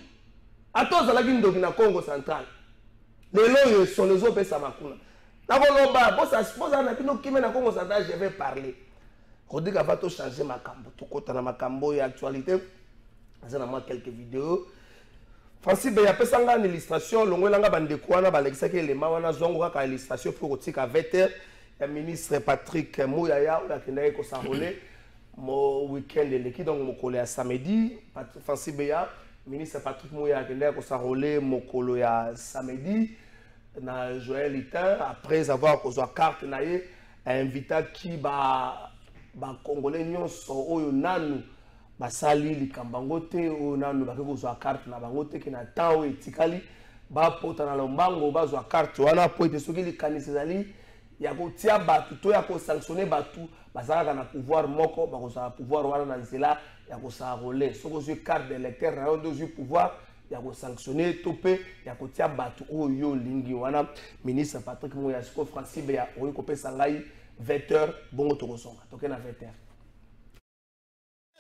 à tous la guine na Congo central lelo sont les autres ça makuna na koloba bosa na bino kimé na Congo central je vais parler Rodrigue va tout changer makambo tout kota na makambo ya actualité ça na moi quelques vidéos Francis Beya pesanga une illustration longolanga bandeko wana balexaki élément wana zongo kaka illustration pour kotika veter le ministre Patrick Mouyaya ou la kendaki ko s'enrôler mo week-end leki donc mokolo ya samedi Francis Beya ministre Patrick Mouyaya kendaki ko s'enrôler mokolo ya samedi na Joël Itin après avoir kozwa carte na ye invita ki ba congolais nyonso oyo nanu basali likambango te oyo nanu bakozwa carte na bango te kina temps etikali bapota na lombango bazwa carte wana po ete soki likanisi ezali ya kotia batu to ya kosanctionne batu bazalaka na pouvoir moko bakozala pouvoir wana na nzela ya kosarole soki ozwi carte d'électeur na yo dozwi pouvoir ya kosanctionne to mpe ya kotia batu oyo olingi wana ministre Patrick Mouyaya siko Francis Beya oyi kopesa ngai 20h bongo tokozonga toke na 20h.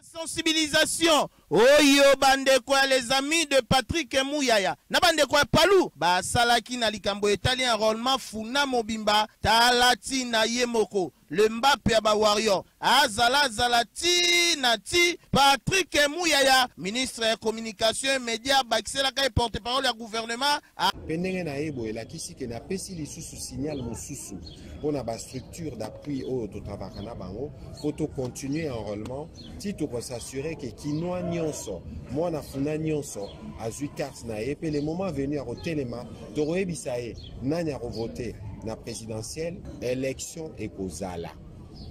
Sensibilisation oyo bandeko ya les amis de Patrick Mouyaya na bandeko ya Palou basalaki na likambo etali enrôlement Funa Mobimba talati na yemoko le Mbappé ya ba Warrior azala ti Patrick Mouyaya ministre ya communication et médias bakisela ka porte-parole ya gouvernement
pendenge na ebo elakisi ke na pesi lisusu signal mosusu pona ba structure d'appui au travakana bango faut continuer enrôlement tito pour s'assurer que kinoa nyonso mwana Funa nyonso azui carte na ye pe le moment venu à rotelema toroyebisa ye nani a voter na présidentielle élection ekozala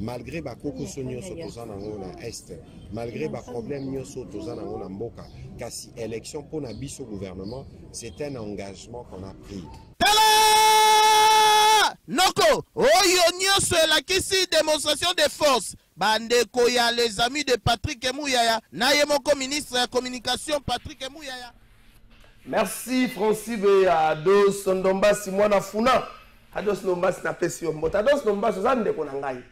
malgré ba kokoso nyonso tozana ngo na est malgré ba problème nyonso tozana ngo na mboka kasi élection pour na biso gouvernement c'est un engagement qu'on a pris.
Noko oyo nyonso elakisi démonstration de force bandeko ya les amis de Patrick Mouyaya na ye moko ministre ya communication Patrick Mouyaya.
Merci Francis Ados Ndombasi mwana Funa Ados Ndombasi na pesi yomboto Ados Ndombasi ozande ko na ngai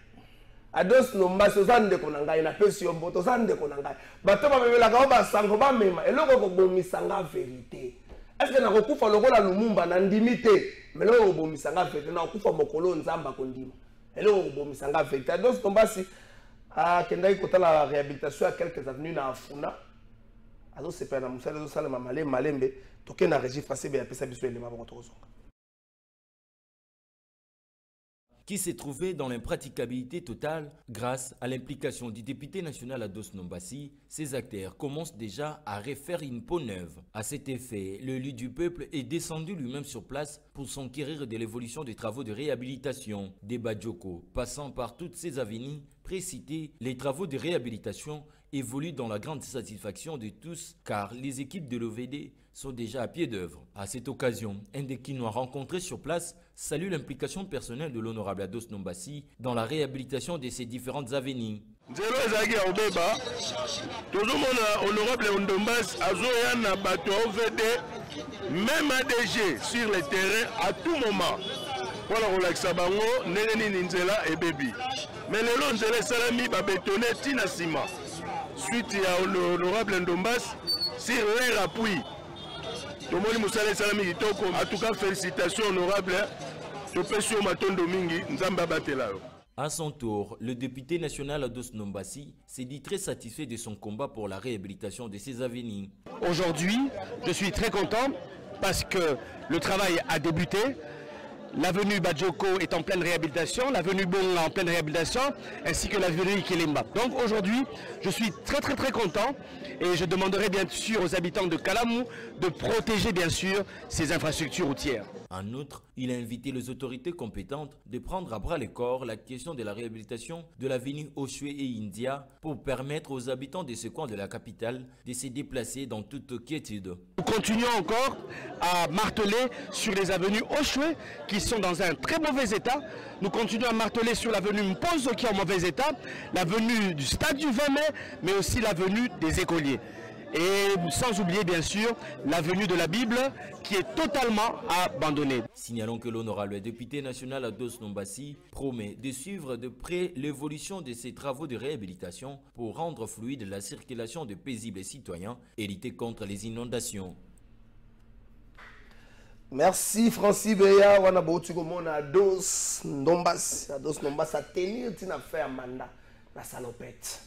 Ados Ndombasi ozande ko na ngai na pesi yomboto ozande ko na ngai bato bamemela ka ba sango ba mema eloko ko bomisanga vérité est-ce que na kokufa lokola Lumumba na ndimité meloko ko bomisanga vérité na kokufa mokolo nzamba ko ndima eloko ko bomisanga vérité Ados Ndombasi kendaki kotala la réhabilitation à quelques avenues na Funa azo sepela na musala zo sala malembe toke na régie facile ya pesa biso elema ba tozonga
qui s'est trouvé dans l'impraticabilité totale grâce à l'implication du député national Ados Ndombasi. Ces acteurs commencent déjà à refaire une peau neuve. À cet effet, l'élu du peuple est descendu lui-même sur place pour s'enquérir de l'évolution des travaux de réhabilitation des Badjoko. Passant par toutes ces avenues précitées, les travaux de réhabilitation évoluent dans la grande satisfaction de tous car les équipes de l'OVD sont déjà à pied d'œuvre. À cette occasion, un des Kinois rencontrés sur place salue l'implication personnelle de l'honorable Ados Ndombasi dans la réhabilitation de ces différentes avenues.
Honorable Ndombasi azoya bato OVD même ADG sur le terrain à tout moment pour la relaxa bango ndenge nzela et baby mais lelo nzela salami ba bétonné tina sima suite à l'honorable Ndombasi sur leur appui. En tout cas, félicitations honorables.
À son tour, le député national Ados Ndombasi s'est dit très satisfait de son combat pour la réhabilitation de ses avenues.
Aujourd'hui, je suis très content parce que le travail a débuté. L'avenue Badjoko est en pleine réhabilitation, l'avenue Bonga en pleine réhabilitation, ainsi que l'avenue Kelemba. Donc aujourd'hui, je suis très content et je demanderai bien sûr aux habitants de Kalamou de protéger bien sûr ces infrastructures routières.
En outre, il a invité les autorités compétentes de prendre à bras le corps la question de la réhabilitation de l'avenue Oshwe et India pour permettre aux habitants de ce coin de la capitale de se déplacer dans toute quiétude.
Nous continuons encore à marteler sur les avenues Oshwe qui sont dans un très mauvais état. Nous continuons à marteler sur l'avenue Mpozo qui est en mauvais état, l'avenue du Stade du 20 mai, mais aussi l'avenue des écoliers. Et sans oublier bien sûr l'avenue de la Bible qui est totalement abandonnée.
Signalons que l'honorable député national Ados Ndombasi promet de suivre de près l'évolution de ces travaux de réhabilitation pour rendre fluide la circulation de paisibles citoyens et lutter contre les inondations.
Merci Francis Beya wana bouti komona Ados Ndombasi a tenir tina faire mandat la salopette.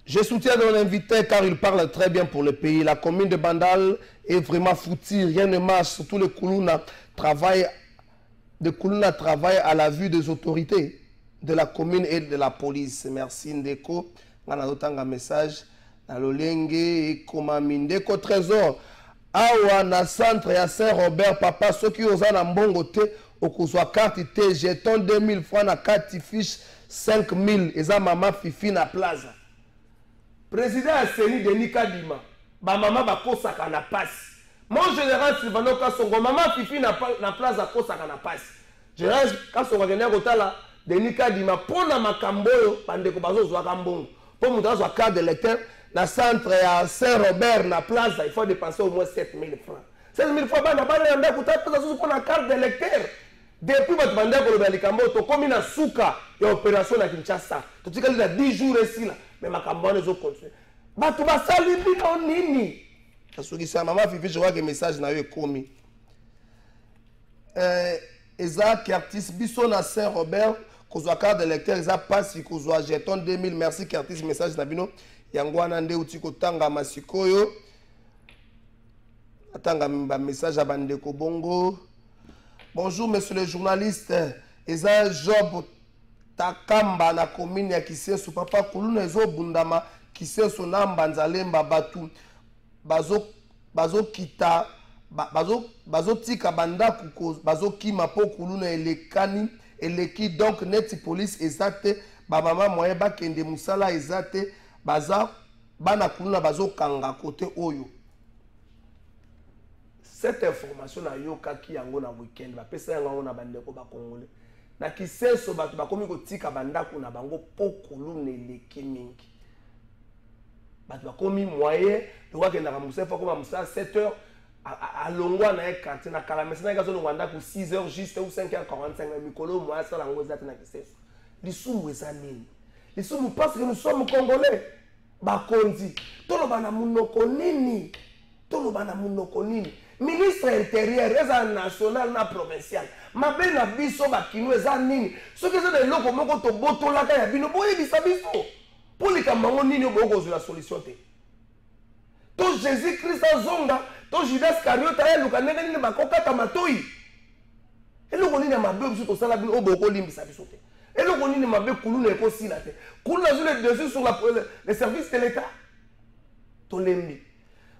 Je soutiens mon invité car il parle très bien pour le pays. La commune de Bandal est vraiment foutue, rien ne marche. Surtout les Koulouna travaillent à la vue des autorités de la commune et de la police. Merci Ndeko. On a un message. Nalolenge et Komamindeko Trésor. Awa na centre ya Saint-Robert papa ceux qui osent na mbongo te okozwa carte te jeton 2000 francs na carte fiche 5000 eza mama Fifi na plaza. Président Asseni Denis Kadima, ba mama ba kosaka na passe. Mon général Sylvano Kasongo, maman Fifi na place à kosaka na passe. Général Kasongo gena kotala Denis Kadima pona makamboyo bandeko bazozwa kambongo. Pour mudazo carte de lecteur na centre ya Saint-Robert na plaza, il faut dépenser au moins 7000 francs. 7000 francs bana bana nda kutata ça pour la carte de lecteur. Depuis votre banda ko le likambo to komi na suka ya opération na Kinshasa. To tikali na 10 jours ici là. Mais ma campagne est continuer. Bato basali bino nini? Soki sa maman Fifi, je vois que message na yo ekomi. Isaac Curtis biso na Saint-Robert kozwa carte de lecteur eza pasi kozwa jeton 2000. Merci Curtis, message na bino. Yango wana nde uti kotanga masikoyo. Atanga ba message à bandeko bongo. Bonjour monsieur le journaliste. Eza Job Takamba na commune ya Kisenso papa kuluna ezo bundama Kisenso na Mbanzalemba batu bazo kita bazo tika bandaku bazo kima po kuluna elekani eleki donc neti police ezate ba mama moye bakende musala ezate baza bana kuluna bazo kanga côté oyo. Cette information na yoka ki yango na weekend ba pesa yango na bandeko ba congolais na Kisenso batu bakomi kotika bandaku na bango po kuluna eleki mingi. Batu bakomi moyen loka ke na musefa ko ba musa 7h à longwa na quartier na Kalamesi na gazo ngwanda ku 6h juste ou 5h45 mikolo moi ça la ngoza na Kisenso. Lisumu ezanini? Lisumu parce que nous sommes congolais. Bakonzi toloba na munoko nini? Toloba na munoko nini? Ministre intérieur eza national na provincial. Mabe na biso bakino eza nini? Soki eza na loko moko to botola ka ya bino boye bisabiso. Polika mango nini boko la solution te. To Jésus Christ azonga, to Judas Iscariot ya luka ndenge nini bakoka tamatoi. Eloko nini mabe biso to sala bino oboko limbisa biso te. Eloko nini mabe kuluna eko sila te. Kuluna sur le dessus sur les services de l'État. To lembi.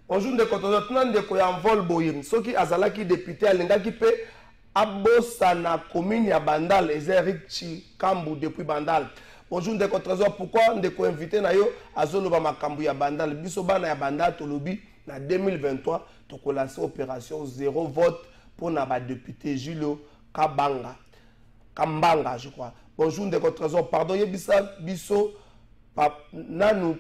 Bonjour de Kotozotunan de Koyanvol Boyim. Soki azalaki député alengaki pe abosa na commune ya Bandal Ezeric Chikambu depuis Bandal. Bonjour de Kotrésor, pourquoi de ko invité na yo azoloba makambu ya Bandal biso bana ya Bandal tolobi na 2023 to ko lancer opération 0 vote pour na ba député Julio Kambanga je crois. Bonjour de Kotrésor, pardon yebisa biso nanu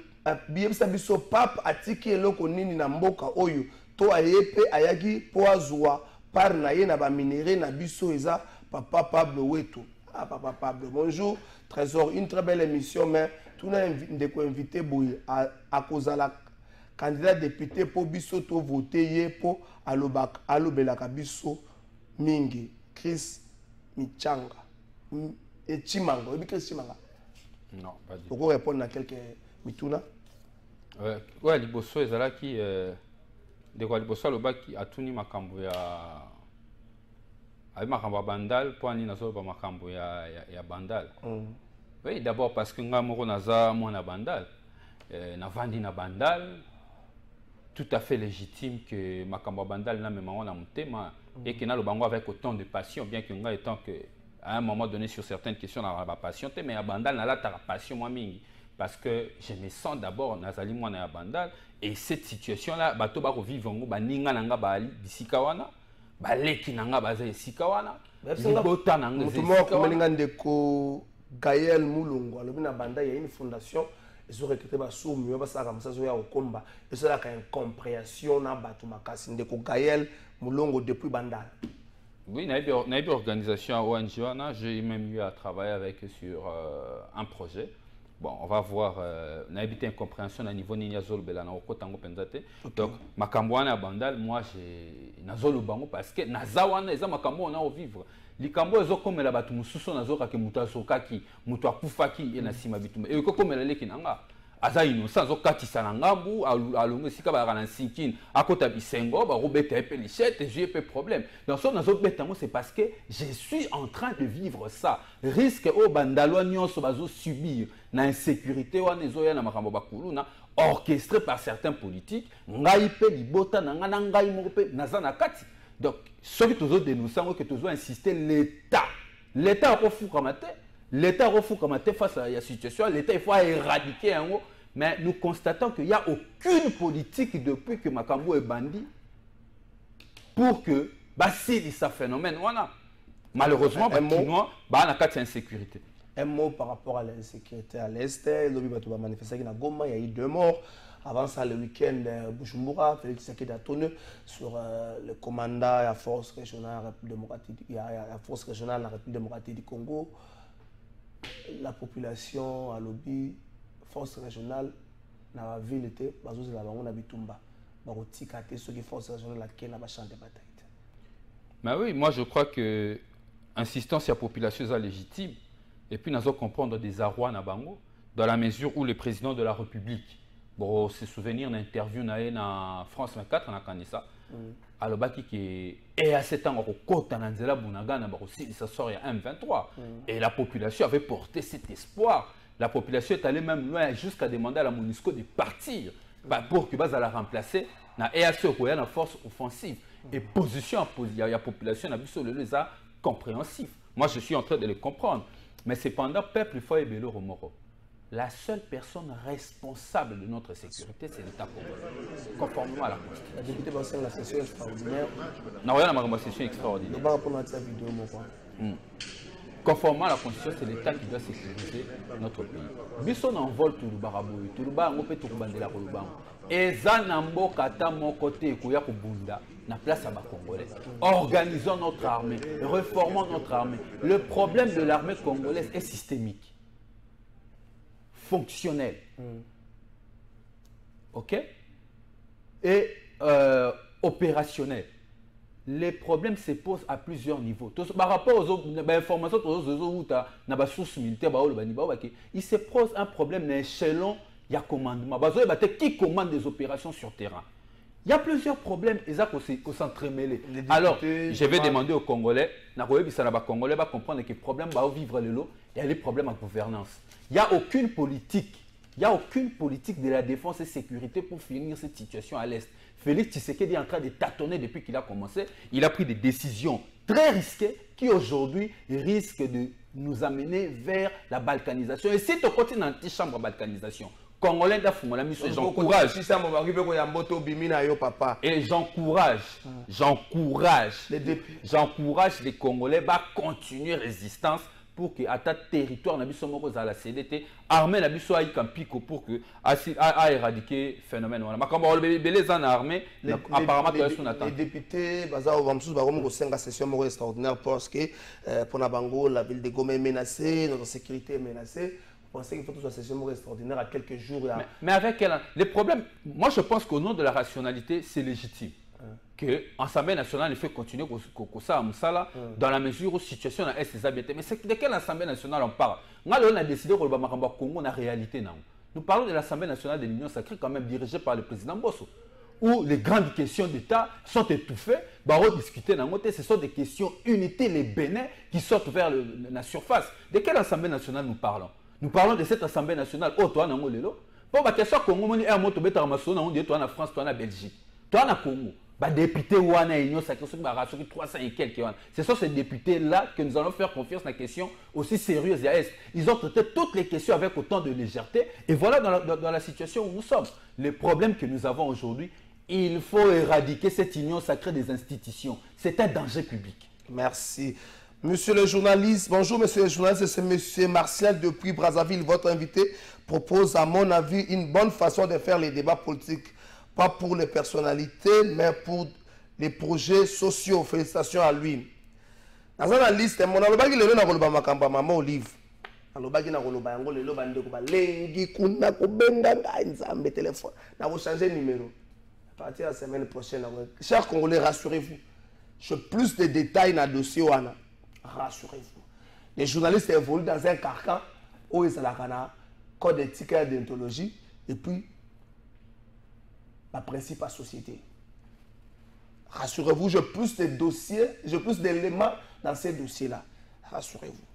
biyebisa biso pape atiki eloko nini na mboka oyo to ayepe ayaki po azwa par na ye na ba minéraux na biso eza papa Pablo Wetu. Ah papa Pablo, bonjour Trésor, une très belle émission mais tout na ndeko invité boy à cause la candidat député po biso to voter ye po alobelaka biso mingi Chris Michanga et Chimanga, oui Chris Chimanga.
Non, pas du tout.
Pourquoi répondre à quelques mituna?
Ouais, liboso ezalaki de quoi liboso lobaki atuni makambo ya ay makambo ya Bandal po ani nazo ba makambo ya Bandal. Oui, d'abord parce que nga moko naza mwana Bandal. Na vandi na Bandal tout à fait légitime que makambo ya Bandal na mema na mutema et que na lobango avec autant de passion bien que nga étant que à un moment donné sur certaines questions na ba passion te mais ya Bandal na la ta passion moi mingi. Parce que je me sens d'abord nazali mwana ya Bandal et cette situation là bato ba ko vivre ngo ba ninga nanga ba ali bisika wana ba leki nanga ba za bisika wana bota nanga
mutumo ko melinga ndeko Gaël Mulungu alobi na Bandal ya une fondation ils ont recruté ba soumio ba saka msazo ya okomba et ça la incompréhension na bato makasi ndeko Gaël Mulungu depuis Bandal.
Oui, na une organisation ONG j'ai même eu à travailler avec sur un projet. Bon, on va voir, on a évité incompréhension à niveau Ninia Zolbela, donc, Makambouana à Bandal, moi j'ai Nazolo Bango parce que Nazawana, et Makambo, on a au vivre. Les Kambo, ils ont comme la batu, Moussou, Nazoka, qui Moutasoka, Moutakoufaki, et Nassima Bitum. Et comme la Lekinanga, Azaïno, sans Okati Sanangabu, Alungu, Sika, Sinkin, Akota Bisengo, Robert Epelichette, et j'ai pas de problème. Dans son Nazobetamo, c'est parce que je suis en train de vivre ça. Risque au Bandaloa, Nyonso, Bazo subir. Na insécurité wana ezoya na makambo bakulu na orchestré par certains politiques ngai pe libota na nga na ngai moko pe naza na kati. Donc soki tozo dénoncer ngo que tozo insister l'état refukama te face à la situation, l'état il faut éradiquer ngo, mais nous constatons qu'il y a aucune politique depuis que makambo est bandi pour que basili ça phénomène wana malheureusement bakinois ba na kati insécurité.
Un mot par rapport à l'insécurité à l'Est. L'Obi Batouba manifesté à Goma, il y a eu 2 morts. Avant ça, le week-end, Bujumbura, Félix Tshisekedi a tourné sur le commandant de la force régionale démocratique, la force régionale de la République démocratique du Congo. La population à l'Obi, force régionale, na la ville était bazo la bango na bitumba bako tikate ceux qui force régionale la kena ba champ de bataille.
Mais oui, moi je crois que insistance sur la population est légitime et puis nous allons comprendre des arrois na bango dans la mesure où le président de la République bon se souvenir d'une interview na France 24 na kanisa alobaki que et à cet temps au kota na nzela bunaga na bako ça sort il y a M23 et la population avait porté cet espoir. La population est allée même loin jusqu'à demander à la MONUSCO de partir pour que la remplacer na EAC na force offensive et position il y a la population na biso les a compréhensif. Moi je suis en train de le comprendre mais cependant peuple il faut ebelo romoro. La seule personne responsable de notre sécurité, c'est l'État congolais, conformément à la Constitution.
La députée va faire la session extraordinaire.
Non, il y a une session extraordinaire. Conformément à la Constitution, c'est l'État qui doit sécuriser notre pays. Bisson envole tout le barabou, tout le barabou peut tout le bandela kolubang. Et Zanambo kata mon côté kuya kubunda na place à ma Congolais. Organisons notre armée, reformons notre armée. Le problème de l'armée congolaise est systémique. Fonctionnel. OK? Et opérationnel. Les problèmes se posent à plusieurs niveaux. Par rapport aux informations, il se pose un problème à l'échelon, il y a commandement. Qui commande des opérations sur terrain? Il y a plusieurs problèmes et ça qu'on s'entremêler. Alors, je vais demander aux Congolais, Congolais va comprendre que les problèmes va vivre le lot, il y a les problèmes en gouvernance. Il n'y a aucune politique. Il n'y a aucune politique de la défense et sécurité pour finir cette situation à l'Est. Félix Tshisekedi est en train de tâtonner depuis qu'il a commencé. Il a pris des décisions très risquées qui aujourd'hui risquent de nous amener vers la balkanisation. Et si tu continues dans l'antichambre balkanisation, Congolais d'Afrique, j'encourage. Et j'encourage les Congolais à continuer résistance pour que à ta territoire na biso moko za la CDT armée na biso ay kampiko pour que a éradiquer phénomène wana makambo belé za na armée apparemment que son attente.
Les députés baza o bamsusu ba ko senga session moko extraordinaire parce que pour na bango la ville de Goma est menacée, notre sécurité est menacée. Vous pensez qu'il faut toute une session extraordinaire à quelques jours
mais avec quel les problèmes, moi je pense qu'au nom de la rationalité c'est légitime. Que l'Assemblée nationale il faut continuer dans la mesure où la situation est stabilité. Mais c'est de quelle Assemblée nationale on parle? On a décidé que le Congo na réalité. Nous parlons de l'Assemblée nationale de l'Union sacrée quand même dirigée par le président Bosso, où les grandes questions d'État sont étouffées, discuter dans ce sont des questions unité, les bénins qui sortent vers la surface. De quelle Assemblée nationale nous parlons? Nous parlons de cette Assemblée nationale. Oh, toi, Nangolelo. Pour la question Congo, on est en moto bêta Ramasso, on dit toi en France, toi en Belgique, toi en Congo. Députés ou en Union sacrée, 300 et quelques. Ce sont ces députés-là que nous allons faire confiance dans la question aussi sérieuse. Ils ont traité toutes les questions avec autant de légèreté. Et voilà dans la situation où nous sommes. Les problèmes que nous avons aujourd'hui, il faut éradiquer cette union sacrée des institutions. C'est un danger public.
Merci. Monsieur le journaliste, bonjour monsieur le journaliste, c'est monsieur Martial depuis Brazzaville. Votre invité propose à mon avis une bonne façon de faire les débats politiques. Pas pour les personnalités, mais pour les projets sociaux. Félicitations à lui. Dans la liste, mon alobaki lelo na koloba makamba maman Olive. Alobaki na koloba yango lelo bande ko ba lengi kuna ko benga nzambe téléphone. Na ko changer numéro. À partir de la semaine prochaine. Chers Congolais, rassurez-vous. Je plus de détails dans le dossier wana. Rassurez-vous. Les journalistes évoluent dans un carcan où ils ont la code d'éthique et d'idéologie et puis la principale société. Rassurez-vous, j'ai plus de dossiers, j'ai plus d'éléments dans ces dossiers-là. Rassurez-vous.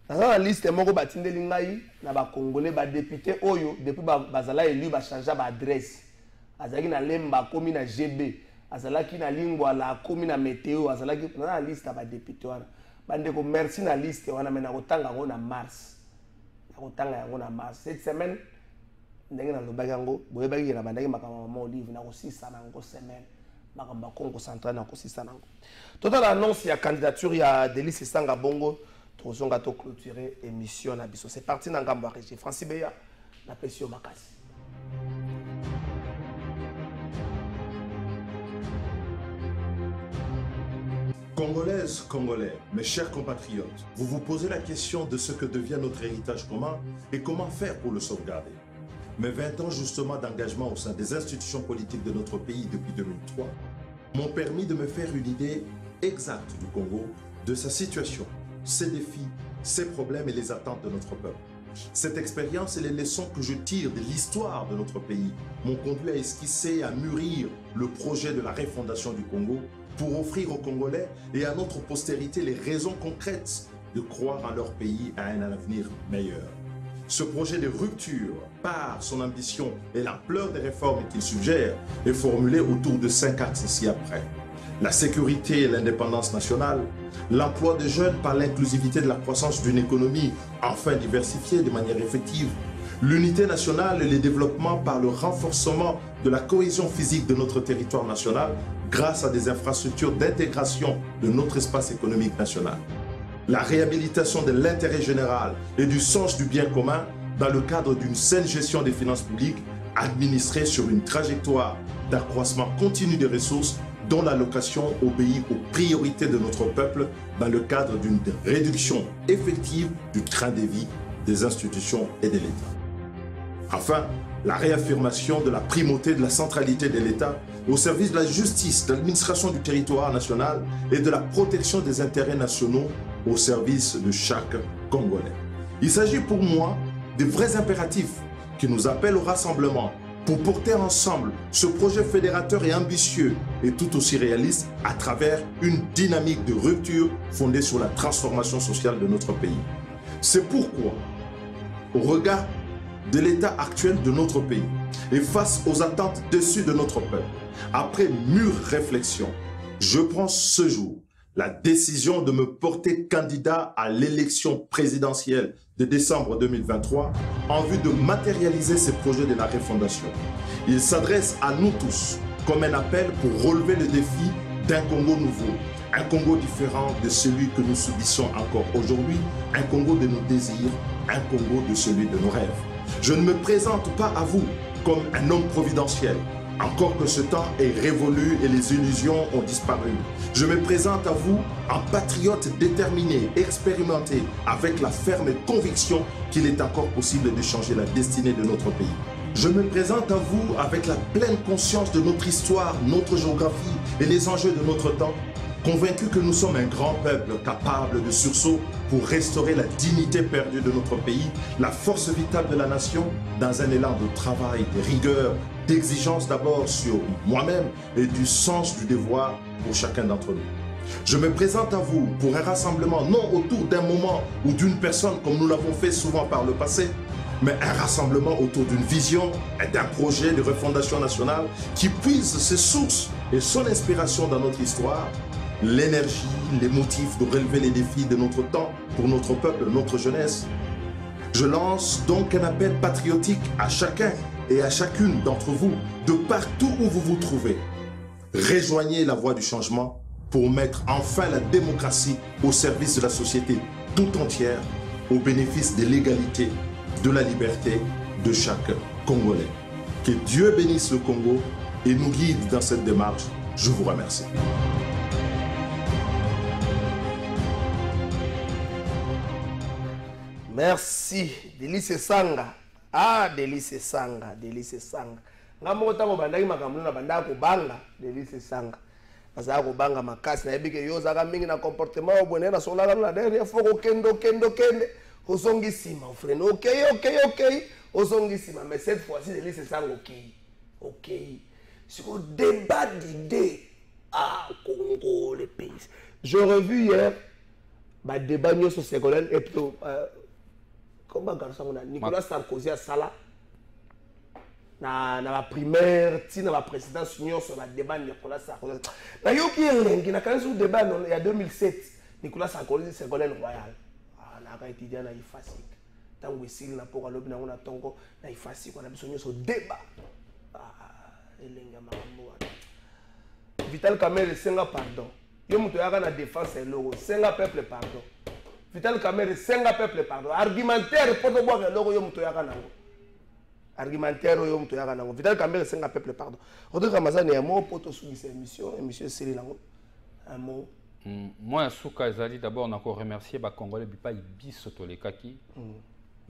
Dans la liste, je vais bâtir des lignes, Congolais, des députés, depuis bazala élu, va changer d'adresse. Azalaki na lemba komi na GB, azalaki na lingwa la komi na météo, azalaki dans la liste ba députés wana. Bande ko merci na liste wana mais na kotanga ngo na mars. Na kotanga ngo na mars. Cette semaine ndenge na lobaki yango boyebaki na bandaki makambo mama Olive na kosisa nango semaine makambo Congo central na kosisa nango. Total annonce ya candidature ya Délice Sanga Bongo tozonga to clôturer émission na biso. C'est parti na ngambo ya Régie Francis Beya na pesio makasi.
Congolaises, Congolais, mes chers compatriotes, vous vous posez la question de ce que devient notre héritage commun et comment faire pour le sauvegarder. mes 20 ans justement d'engagement au sein des institutions politiques de notre pays depuis 2003 m'ont permis de me faire une idée exacte du Congo, de sa situation, ses défis, ses problèmes et les attentes de notre peuple. Cette expérience et les leçons que je tire de l'histoire de notre pays m'ont conduit à esquisser, à mûrir le projet de la refondation du Congo pour offrir aux Congolais et à notre postérité les raisons concrètes de croire en leur pays à un avenir meilleur. Ce projet de rupture, par son ambition et l'ampleur des réformes qu'il suggère, est formulé autour de 5 axes ci-après. La sécurité et l'indépendance nationale, l'emploi des jeunes par l'inclusivité de la croissance d'une économie enfin diversifiée de manière effective, l'unité nationale et le développement par le renforcement de la cohésion physique de notre territoire national grâce à des infrastructures d'intégration de notre espace économique national. La réhabilitation de l'intérêt général et du sens du bien commun dans le cadre d'une saine gestion des finances publiques administrée sur une trajectoire d'accroissement continu des ressources dont l'allocation obéit aux priorités de notre peuple dans le cadre d'une réduction effective du train de vie des institutions et de l'État. Enfin, la réaffirmation de la primauté de la centralité de l'État au service de la justice, de l'administration du territoire national et de la protection des intérêts nationaux au service de chaque Congolais. Il s'agit pour moi de vrais impératifs qui nous appellent au rassemblement pour porter ensemble ce projet fédérateur et ambitieux et tout aussi réaliste à travers une dynamique de rupture fondée sur la transformation sociale de notre pays. C'est pourquoi, au regard de l'état actuel de notre pays et face aux attentes déçues de notre peuple, après mûre réflexion, je prends ce jour la décision de me porter candidat à l'élection présidentielle de décembre 2023 en vue de matérialiser ces projets de la refondation. Il s'adresse à nous tous comme un appel pour relever le défi d'un Congo nouveau, un Congo différent de celui que nous subissons encore aujourd'hui, un Congo de nos désirs, un Congo de celui de nos rêves. Je ne me présente pas à vous comme un homme providentiel, encore que ce temps est révolu et les illusions ont disparu. Je me présente à vous en patriote déterminé, expérimenté, avec la ferme conviction qu'il est encore possible de changer la destinée de notre pays. Je me présente à vous avec la pleine conscience de notre histoire, notre géographie et les enjeux de notre temps, convaincu que nous sommes un grand peuple capable de sursaut pour restaurer la dignité perdue de notre pays, la force vitale de la nation, dans un élan de travail, de rigueur, d'exigence d'abord sur moi-même et du sens du devoir pour chacun d'entre nous. Je me présente à vous pour un rassemblement non autour d'un moment ou d'une personne comme nous l'avons fait souvent par le passé, mais un rassemblement autour d'une vision et d'un projet de refondation nationale qui puise ses sources et son inspiration dans notre histoire, l'énergie, les motifs de relever les défis de notre temps pour notre peuple, notre jeunesse. Je lance donc un appel patriotique à chacun et à chacune d'entre vous, de partout où vous vous trouvez. Rejoignez la voie du changement pour mettre enfin la démocratie au service de la société tout entière, au bénéfice de l'égalité, de la liberté de chaque Congolais. Que Dieu bénisse le Congo et nous guide dans cette démarche. Je vous remercie.
Merci, Délice Sanga. Ah, Délice Sanga, Délice Sanga. Ngambo tango bandaki makambo na bandaka kobanga Délice Sanga. Azaka kobanga makasi na yebike yo zaka mingi na comportement obone na solala na dernière fois kendo osongi sima frère. OK. Osongi sima mais cette fois-ci Délice Sanga OK. Sur le débat d'idées à Congo les pays. Je revu hier ba débat sur Ségolène et plutôt comment garçon Nicolas Sarkozy a sala na la primaire tina la présidence union sur la débat Nicolas Sarkozy na yo qui est na quand sur débat il y a 2007 Nicolas Sarkozy Ségolène Royal na ka étudiant na ifasik tango esili na poka lobi na ngona tongo na ifasik on a besoin sur débat elenga mambo Vital Kamerhe senga pardon yo muto yaka na défense eloko senga peuple pardon Vital Kamerhe senga peuple pardon argumentaire pour boire eloko yo muto yaka nango argumentaire yo muto yaka nango Vital Kamerhe senga peuple pardon Rodrigue Ramazani un mot pour to sous cette émission Cyril Lango un mot
moi souka ezali d'abord on a encore remercier ba congolais bipa biso tolekaki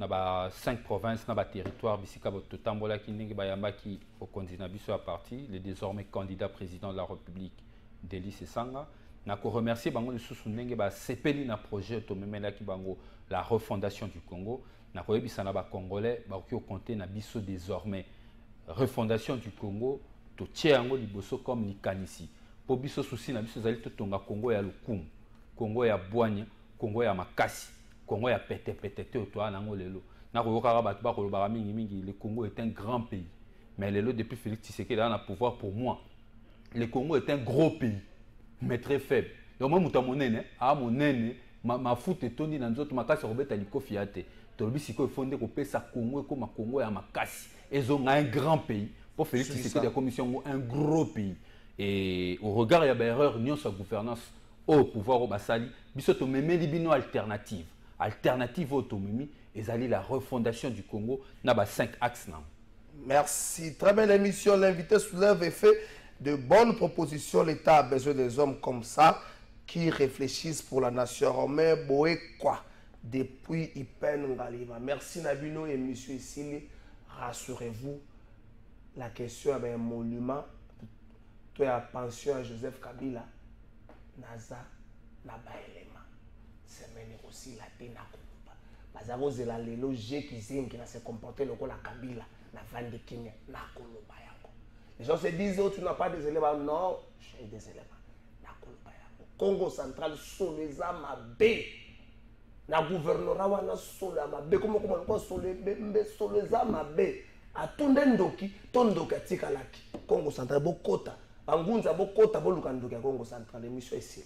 na ba 5 provinces na ba territoire bisika bo totambola ki ndenge ba yambaki au candidat biso à parti le désormais candidat président de la République Delis Sanga na ko remercier bango lisusu ndenge ba sepeli na projet to memela ki bango la refondation du Congo na ko yebisa na ba congolais ba ko compter na biso désormais refondation du Congo to tiango liboso comme likanisi po biso souci na biso zali to tonga Congo ya lukumu Congo ya bwanya Congo ya makasi Congo ya pete to anango lelo na ko yoka ba ba ko ba mingi le Congo est un grand pays mais lelo depuis Félix Tshisekedi a pouvoir pour moi le Congo est un gros pays mais très faible donc moi muta monene a monene ma foot etoni na nzoto makasi robeta likofiate to bisiko fondé ko pesa Congo comme Congo ya makasi ezonga un grand pays pour Félix Tshisekedi la commission un gros pays et au regard ya ba erreur union sa gouvernance au pouvoir au basali biso to memeli bino alternative autonomie et la refondation du Congo na ba 5 axes.
Merci. Très belle émission. L'invité soulève et fait de bonnes propositions. L'État a besoin des hommes comme ça qui réfléchissent pour la nation. Romain Boé quoi depuis Ipen Ngaliva. Merci Nabino et monsieur ici. Rassurez-vous, la question est un monument. Tu as pension à Joseph Kabila. Naza Nabaelema. C'est même aussi la Téna. Bazaro zela lelo j'ai qui s'est comporté le la Kabila na vande Kenya na Koloba yako. Les gens se disent oh tu n'as pas des éléments non, j'ai des éléments na Koloba yako. Congo central soleza mabe. Na gouvernorat wana sola mabe comment ko soleza mabe. Atunde ndoki tondoka tikalaki. Congo central bokota. Bangunza bokota boluka ndoki ya Congo central émission ici.